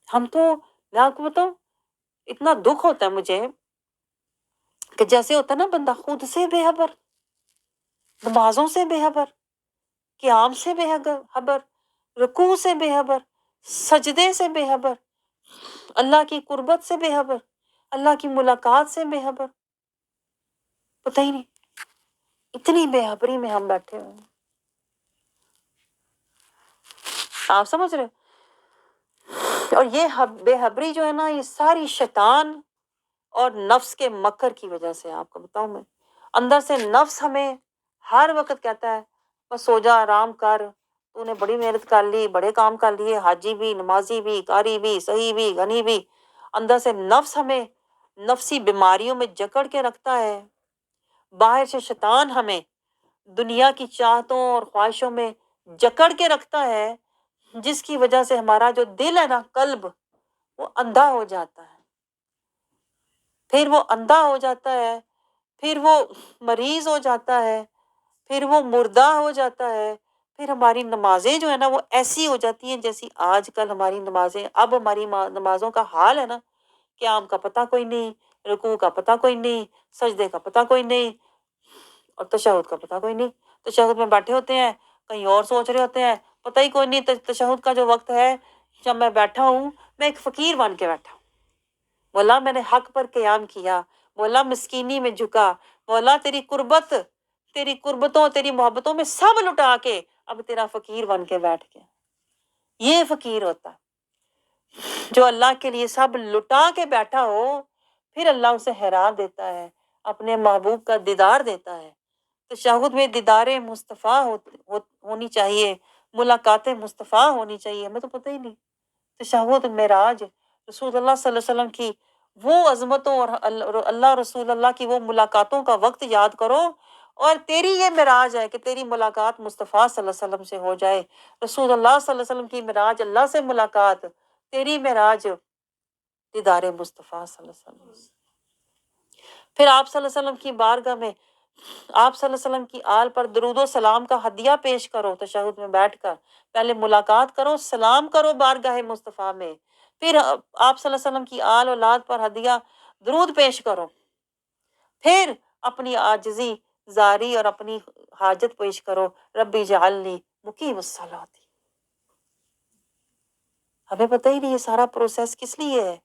ہم تو، میں آپ کو بتاؤں، اتنا دکھ ہوتا ہے مجھے کہ جیسے ہوتا ہے نا بندہ خود سے بے خبر، نمازوں سے بے خبر، قیام سے بے خبر، رکوع سے بے خبر، سجدے سے بے خبر، اللہ کی قربت سے بے خبر، اللہ کی ملاقات سے بے خبر. پتہ ہی نہیں، اتنی بے خبری میں ہم بیٹھے ہوئے ہیں. آپ سمجھ رہے ہو؟ اور یہ بے خبری جو ہے نا، یہ ساری شیطان اور نفس کے مکر کی وجہ سے. آپ کو بتاؤں میں، اندر سے نفس ہمیں ہر وقت کہتا ہے بس سو جا، آرام کر، تو نے بڑی محنت کر لی، بڑے کام کر لیے، حاجی بھی، نمازی بھی، قاری بھی، صحیح بھی، غنی بھی. اندر سے نفس ہمیں نفسی بیماریوں میں جکڑ کے رکھتا ہے. باہر سے شیطان ہمیں دنیا کی چاہتوں اور خواہشوں میں جکڑ کے رکھتا ہے، جس کی وجہ سے ہمارا جو دل ہے نا، قلب، وہ اندھا ہو جاتا ہے. پھر وہ اندھا ہو جاتا ہے، پھر وہ مریض ہو جاتا ہے، پھر وہ مردہ ہو جاتا ہے. پھر ہماری نمازیں جو ہے نا وہ ایسی ہو جاتی ہیں جیسی آج کل ہماری نمازیں. اب ہماری نمازوں کا حال ہے نا، قیام کا پتہ کوئی نہیں، رکوع کا پتہ کوئی نہیں، سجدے کا پتہ کوئی نہیں، اور تشہد کا پتہ کوئی نہیں. تشہد میں بیٹھے ہوتے ہیں، کہیں اور سوچ رہے ہوتے ہیں، پتہ ہی کوئی نہیں. تشہد کا جو وقت ہے، جب میں بیٹھا ہوں، میں ایک فقیر بن کے بیٹھا ہوں. مولا میں نے حق پر قیام کیا، مولا مسکینی میں جھکا، مولا تیری قربت، تیری قربتوں، تیری محبتوں میں سب لٹا کے اب تیرا فقیر بن کے بیٹھ گیا. یہ فقیر ہوتا ہے جو اللہ کے لیے سب لٹا کے بیٹھا ہو، پھر اللہ اسے حیران دیتا ہے، اپنے محبوب کا دیدار دیتا ہے. تشہد میں دیدار مصطفیٰ ہونی چاہیے، ملاقات مصطفیٰ ہونی چاہیے. ہمیں تو پتہ ہی نہیں. تشہد، معراج، رسول اللہ صلی اللہ علیہ وسلم کی وہ عظمتوں اور اللہ رسول اللہ کی وہ ملاقاتوں کا وقت یاد کرو، اور تیری یہ معراج ہے کہ تیری ملاقات مصطفیٰ صلی اللہ علیہ وسلم سے ہو جائے. رسول اللہ صلی اللہ علیہ وسلم کی معراج، اللہ سے ملاقات، تیری معراج دیدار مصطفیٰ صلی اللہ علیہ وسلم. پھر آپ صلی اللہ علیہ وسلم کی بارگاہ میں آپ صلی اللہ علیہ وسلم کی آل پر درود و سلام کا ہدیہ پیش کرو، تشہد میں بیٹھ کر پہلے ملاقات کرو، سلام کرو بارگاہ مصطفیٰ میں، پھر آپ صلی اللہ علیہ وسلم کی آل اولاد پر ہدیہ درود پیش کرو، پھر اپنی عاجزی زاری اور اپنی حاجت پیش کرو، ربی جعلنی مقیم الصلاۃ۔ ہمیں پتہ ہی نہیں یہ سارا پروسیس کس لیے ہے،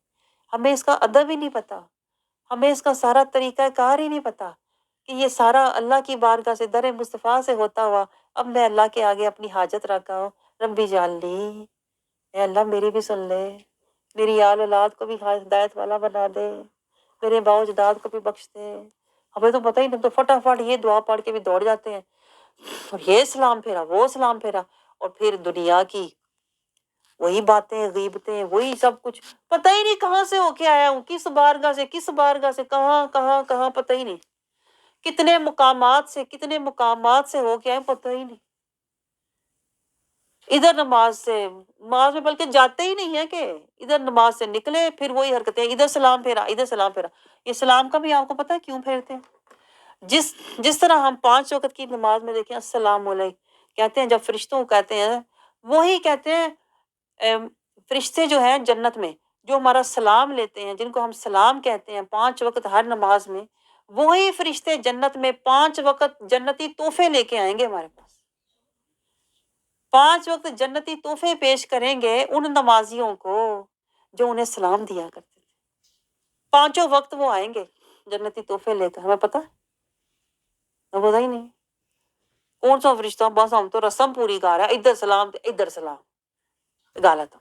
ہمیں اس کا ادب ہی نہیں پتا، ہمیں اس کا سارا طریقہ کار ہی نہیں پتا کہ یہ سارا اللہ کی بارگاہ سے در مصطفیٰ سے ہوتا ہوا اب میں اللہ کے آگے اپنی حاجت رکھا ہوں، ربی جعلنی، اے اللہ میری بھی سن لے، میری آل اولاد کو بھی ہدایت والا بنا دے، میرے باؤ جداد کو بھی بخش دے۔ ہمیں تو پتہ ہی نہیں، تو فٹافٹ یہ دعا پڑھ کے بھی دوڑ جاتے ہیں، اور یہ سلام پھیرا، وہ سلام پھیرا، اور پھر دنیا کی وہی باتیں، غیبتیں، وہی سب کچھ، پتہ ہی نہیں کہاں سے ہو کے آیا ہوں، کس بارگاہ سے کس بارگاہ سے، کہاں کہاں کہاں، پتہ ہی نہیں، کتنے مقامات سے ہو کے آئے، پتہ ہی نہیں، ادھر نماز میں بلکہ جاتے ہی نہیں ہے کہ ادھر نماز سے نکلے پھر وہی حرکتیں، ادھر سلام پھیرا ادھر سلام پھیرا۔ یہ سلام کا بھی آپ کو پتہ ہے کیوں پھیرتے ہیں؟ جس طرح ہم 5 وقت کی نماز میں دیکھیں السلام علیکم کہتے ہیں، جب فرشتوں کو کہتے ہیں، وہی کہتے ہیں فرشتے جو ہیں جنت میں جو ہمارا سلام لیتے ہیں، جن کو ہم سلام کہتے ہیں 5 وقت ہر نماز میں، وہی فرشتے جنت میں 5 وقت جنتی تحفے لے کے آئیں گے ہمارے پاس، 5 وقت جنتی تحفے پیش کریں گے ان نمازیوں کو جو انہیں سلام دیا کرتے تھے، 5 وقت وہ آئیں گے جنتی تحفے لے کر، ہمیں پتہ ہی نہیں کون سا فرشتہ، بس ہم تو رسم پوری کر رہا ہے، ادھر سلام ادھر سلام، غلط،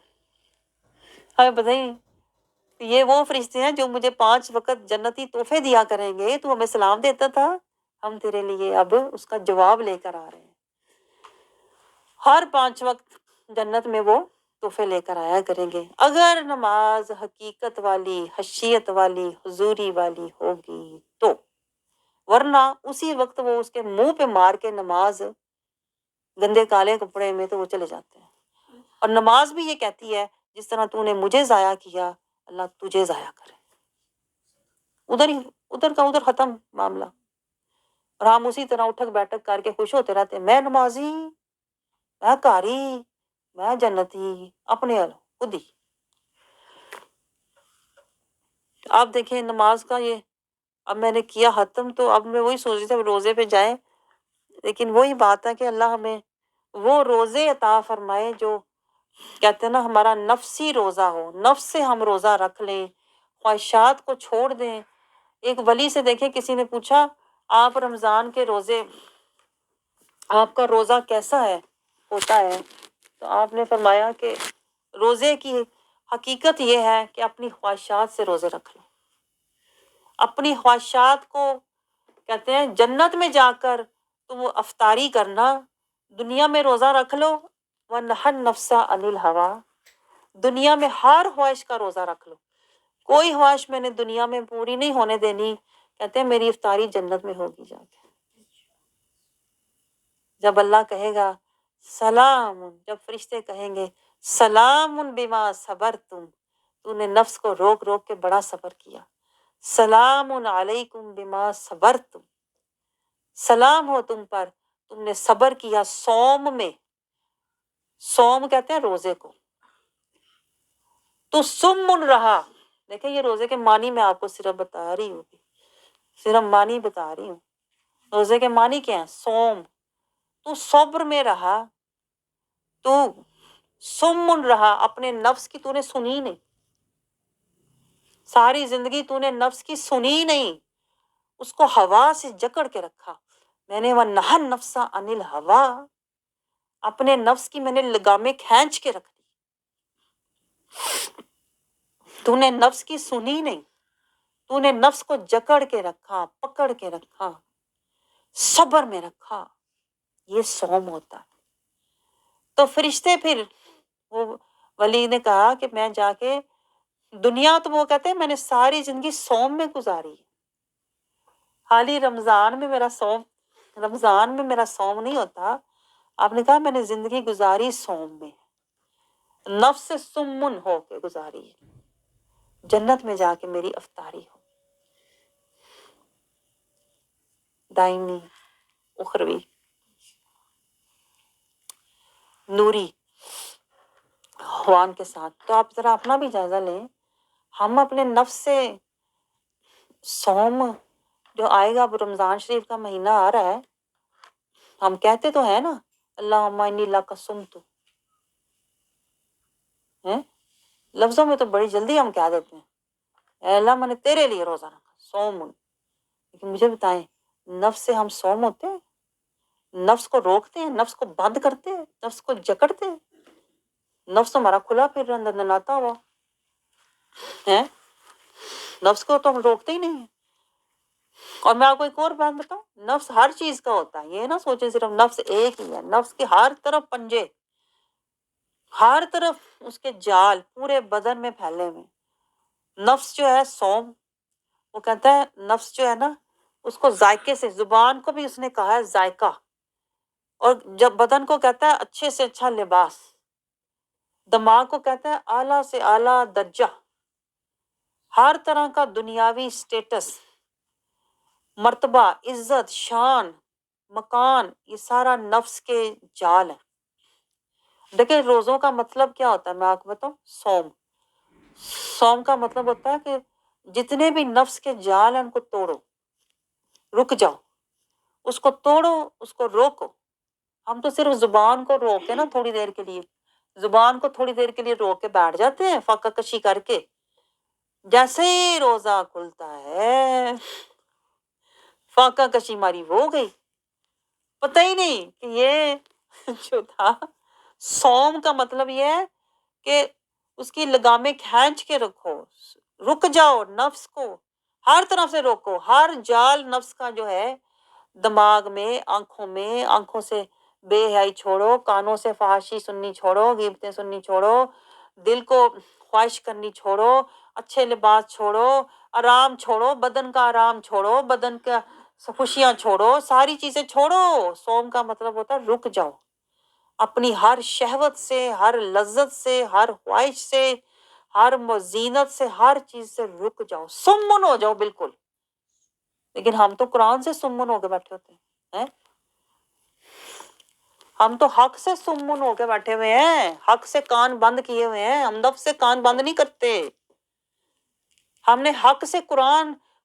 ہمیں پتہ ہی نہیں، یہ وہ فرشتے ہیں جو مجھے 5 وقت جنتی تحفے دیا کریں گے، تو ہمیں سلام دیتا تھا، ہم تیرے لیے اب اس کا جواب لے کر آ رہے ہیں، ہر 5 وقت جنت میں وہ تحفے لے کر آیا کریں گے، اگر نماز حقیقت والی، حشیت والی، حضوری والی ہوگی تو، ورنہ اسی وقت وہ اس کے منہ پہ مار کے نماز گندے کالے کپڑے میں تو وہ چلے جاتے ہیں، اور نماز بھی یہ کہتی ہے جس طرح تو نے مجھے ضائع کیا اللہ تجھے ضائع کرے، ادھر کا ادھر ختم معاملہ، اور ہم اسی طرح اٹھک بیٹھک کر کے خوش ہوتے رہتے ہیں، میں نمازی، میں قاری، میں جنتی، اپنے خود ہی۔ آپ دیکھیں نماز کا یہ، اب میں نے کیا ختم، تو اب میں وہی سوچ رہی تھی روزے پہ جائیں، لیکن وہی بات ہے کہ اللہ ہمیں وہ روزے عطا فرمائے جو کہتے ہیں نا ہمارا نفسی روزہ ہو، نفس سے ہم روزہ رکھ لیں، خواہشات کو چھوڑ دیں۔ ایک ولی سے دیکھیں، کسی نے پوچھا آپ رمضان کے روزے، آپ کا روزہ کیسا ہے ہوتا ہے، تو آپ نے فرمایا کہ روزے کی حقیقت یہ ہے کہ اپنی خواہشات سے روزے رکھ لو، اپنی خواہشات کو کہتے ہیں جنت میں جا کر تم وہ افطاری کرنا، دنیا میں روزہ رکھ لو، وَنَحَ النَّفْسَ عَنِ الْهَوَىٰ، دنیا میں ہر خواہش کا روزہ رکھ لو، کوئی خواہش میں نے دنیا میں پوری نہیں ہونے دینی، کہتے ہیں میری افطاری جنت میں ہوگی جا کے، جب اللہ کہے گا سلام، جب فرشتے کہیں گے سلام بما صبرتم، تو نے نفس کو روک روک کے بڑا صبر کیا، سلام علیکم بما صبرتم، سلام ہو تم پر، تم نے صبر کیا صوم میں، صوم کہتے ہیں روزے کو، تو سمن رہا، دیکھیں یہ روزے کے معنی میں آپ کو صرف بتا رہی ہوں، صرف معنی بتا رہی ہوں، روزے کے معنی کیا ہیں؟ صوم، تو صبر میں رہا، تو سمن رہا، اپنے نفس کی تو نے سنی نہیں، ساری زندگی تو نے نفس کی سنی نہیں، اس کو ہوا سے جکڑ کے رکھا، میں نے وَنَحَ النَّفْسَ عَنِ الْهَوَىٰ، اپنے نفس کی میں نے لگامیں کھینچ کے رکھ دی، تو نے نفس کی سنی نہیں، تو نے نفس کو جکڑ کے رکھا، پکڑ کے رکھا، صبر میں رکھا، یہ صوم ہوتا ہے۔ تو فرشتے پھر وہ ولی نے کہا کہ میں جا کے دنیا، تو وہ کہتے ہیں میں نے ساری زندگی صوم میں گزاری، حالی رمضان میں میرا صوم نہیں ہوتا، آپ نے کہا میں نے زندگی گزاری صوم میں، نفس سے سمن ہو کے گزاری، جنت میں جا کے میری افطاری ہو۔ دائمی اخروی نوری خوان کے ساتھ. تو آپ ذرا اپنا بھی جائزہ لیں. ہم اپنے نفس سے صوم جو آئے گا، اب رمضان شریف کا مہینہ آ رہا ہے، ہم کہتے تو ہیں نا اللہم انی لک صمت، لفظوں میں تو بڑی جلدی ہم کہہ دیتے ہیں اے اللہ میں نے تیرے لیے روزہ رکھا صوم. لیکن مجھے بتائیں نفس سے ہم صوم ہوتے ہیں؟ نفس کو روکتے ہیں، نفس کو بند کرتے ہیں، نفس کو جکڑتے ہیں؟ نفس ہمارا کھلا پھر رہا ہے، نناتا ہوا ہے. نفس کو تو ہم روکتے ہی نہیں ہیں. اور میں آپ کو ایک اور بات بتاؤں، نفس ہر چیز کا ہوتا ہے. یہ نہ سوچیں صرف نفس ایک ہی ہے. نفس کے ہر طرف پنجے، ہر طرف اس کے جال پورے بدن میں پھیلے ہوئے. نفس جو ہے صوم، وہ کہتا ہے نفس جو ہے نا اس کو ذائقے سے، زبان کو بھی اس نے کہا ہے ذائقہ، اور جب بدن کو کہتا ہے اچھے سے اچھا لباس، دماغ کو کہتا ہے اعلیٰ سے اعلیٰ درجہ، ہر طرح کا دنیاوی سٹیٹس، مرتبہ، عزت، شان، مکان، یہ سارا نفس کے جال ہے. دیکھیں روزوں کا مطلب کیا ہوتا ہے، میں آپ کو بتاؤں. صوم، صوم کا مطلب ہوتا ہے کہ جتنے بھی نفس کے جال ہیں ان کو توڑو، رک جاؤ، اس کو توڑو، اس کو روکو. ہم تو صرف زبان کو روکے نا تھوڑی دیر کے لیے، زبان کو تھوڑی دیر کے لیے روک کے بیٹھ جاتے ہیں فاقہ کشی کر کے. جیسے ہی روزہ کھلتا ہے فاقہ کشی ماری ہو گئی، پتہ ہی نہیں کہ یہ جو تھا. صوم کا مطلب یہ ہے کہ اس کی لگامیں کھینچ کے رکھو، رک جاؤ، نفس کو ہر طرف سے روکو، ہر جال نفس کا جو ہے دماغ میں، آنکھوں سے بے حیائی چھوڑو، کانوں سے فحاشی سننی چھوڑو، غیبتیں سننی چھوڑو، دل کو خواہش کرنی چھوڑو، اچھے لباس چھوڑو، آرام چھوڑو، بدن کا آرام چھوڑو، بدن کا خوشیاں چھوڑو، ساری چیزیں چھوڑو. صوم کا مطلب ہوتا ہے رک جاؤ، اپنی ہر شہوت سے، ہر لذت سے، ہر خواہش سے، ہر مزینت سے، ہر چیز سے رک جاؤ، سمن ہو جاؤ بالکل. لیکن ہم تو قرآن سے سمن ہو کے بیٹھے ہوتے ہیں. ہم تو حق سے سمن ہو کے بیٹھے ہوئے ہیں، حق سے کان بند کیے ہوئے ہیں. ہم نفس سے کان بند نہیں کرتے. ہم نے حق سے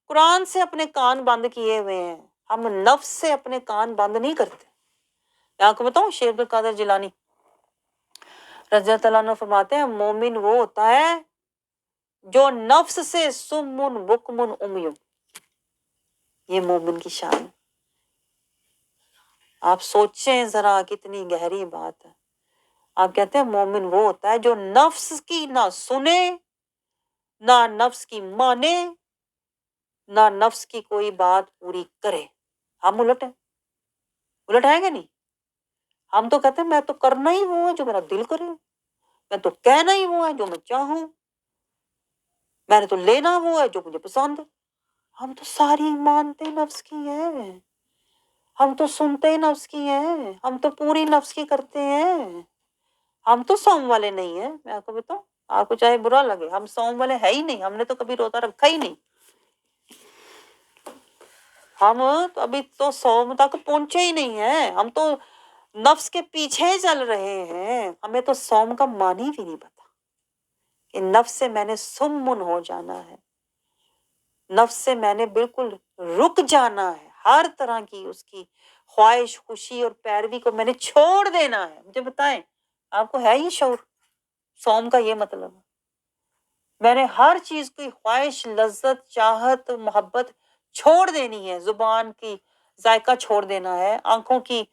قرآن سے اپنے کان بند کیے ہوئے ہیں. ہم نفس سے اپنے کان بند نہیں کرتے. میں آپ کو بتاؤں شیخ عبد القادر جیلانی رضی اللہ عنہ فرماتے ہیں مومن وہ ہوتا ہے جو نفس سے سمن بکمن امیوں. یہ مومن کی شان ہے. آپ سوچیں ذرا کتنی گہری بات ہے. آپ کہتے ہیں مومن وہ ہوتا ہے جو نفس کی نہ سنے، نہ نفس کی مانے، نہ نفس کی کوئی بات پوری کرے. ہم الٹ ہیں کہ نہیں؟ ہم تو کہتے ہیں میں تو کرنا ہی وہ ہے جو میرا دل کرے، میں تو کہنا ہی وہ ہے جو میں چاہوں، میں نے تو لینا وہ ہے جو مجھے پسند ہے. ہم تو ساری مانتے نفس کی ہیں، ہم تو سنتے نفس کی ہیں، ہم تو پوری نفس کی کرتے ہیں. ہم تو صوم والے نہیں ہیں. میں آپ کو بتاؤں، آپ کو چاہے برا لگے، ہم صوم والے ہے ہی نہیں. ہم نے تو کبھی روزہ رکھا ہی نہیں. ہم تو ابھی تو صوم تک پہنچے ہی نہیں ہیں. ہم تو نفس کے پیچھے چل رہے ہیں. ہمیں تو صوم کا معنی بھی نہیں پتا کہ نفس سے میں نے سمن ہو جانا ہے، نفس سے میں نے بالکل رک جانا ہے. ہر طرح کی اس کی خواہش، خوشی اور پیروی کو میں نے چھوڑ دینا ہے. مجھے بتائیں آپ کو ہے یہ شعور؟ صوم کا یہ مطلب ہے میں نے ہر چیز کی خواہش، لذت، چاہت، محبت چھوڑ دینی ہے. زبان کی ذائقہ چھوڑ دینا ہے، آنکھوں کی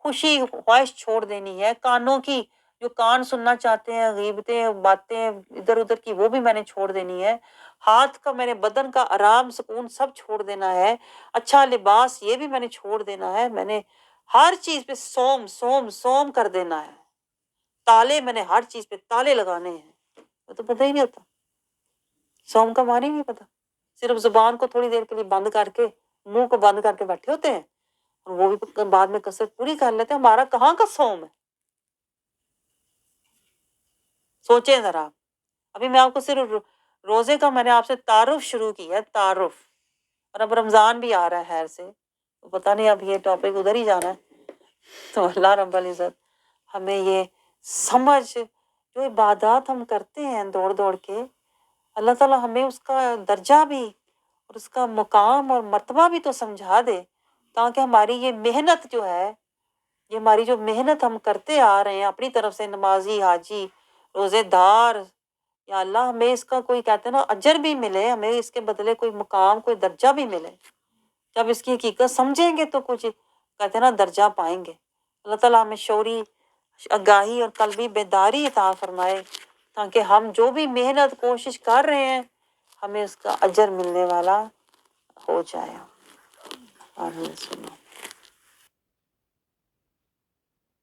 خوشی خواہش چھوڑ دینی ہے، کانوں کی جو کان سننا چاہتے ہیں غیبتیں باتیں ادھر ادھر کی وہ بھی میں نے چھوڑ دینی ہے. ہاتھ کا، میں نے بدن کا آرام سکون سب چھوڑ دینا ہے. اچھا لباس یہ بھی میں نے چھوڑ دینا ہے. میں نے ہر چیز پہ سوم کر دینا ہے. تالے میں نے ہر چیز پہ تالے لگانے ہیں. وہ تو پتہ ہی نہیں ہوتا، صوم کا معنی نہیں پتا. صرف زبان کو تھوڑی دیر کے لیے بند کر کے، منہ کو بند کر کے بیٹھے ہوتے ہیں، اور وہ بھی بعد میں کثرت پوری کر لیتے ہیں. ہمارا کہاں کا صوم ہے؟ سوچیں ذرا. ابھی میں آپ کو صرف روزے کا میں نے آپ سے تعارف شروع کیا ہے، تعارف. اور اب رمضان بھی آ رہا ہے خیر سے. پتہ نہیں اب یہ ٹاپک ادھر ہی جانا ہے. تو اللہ رب العزت ہمیں یہ سمجھ، جو عبادات ہم کرتے ہیں دوڑ دوڑ کے، اللہ تعالیٰ ہمیں اس کا درجہ بھی اور اس کا مقام اور مرتبہ بھی تو سمجھا دے، تاکہ ہماری یہ محنت جو ہے، یہ ہماری جو محنت ہم کرتے آ رہے ہیں اپنی طرف سے، نمازی، حاجی، روزے دار، یا اللہ ہمیں اس کا کوئی کہتے ہیں نا اجر بھی ملے، ہمیں اس کے بدلے کوئی مقام، کوئی درجہ بھی ملے. جب اس کی حقیقت سمجھیں گے تو کچھ کہتے ہیں نا درجہ پائیں گے. اللہ تعالیٰ ہمیں شعوری آگاہی اور قلبی بیداری عطا فرمائے، تاکہ ہم جو بھی محنت کوشش کر رہے ہیں ہمیں اس کا اجر ملنے والا ہو جائے. آمین.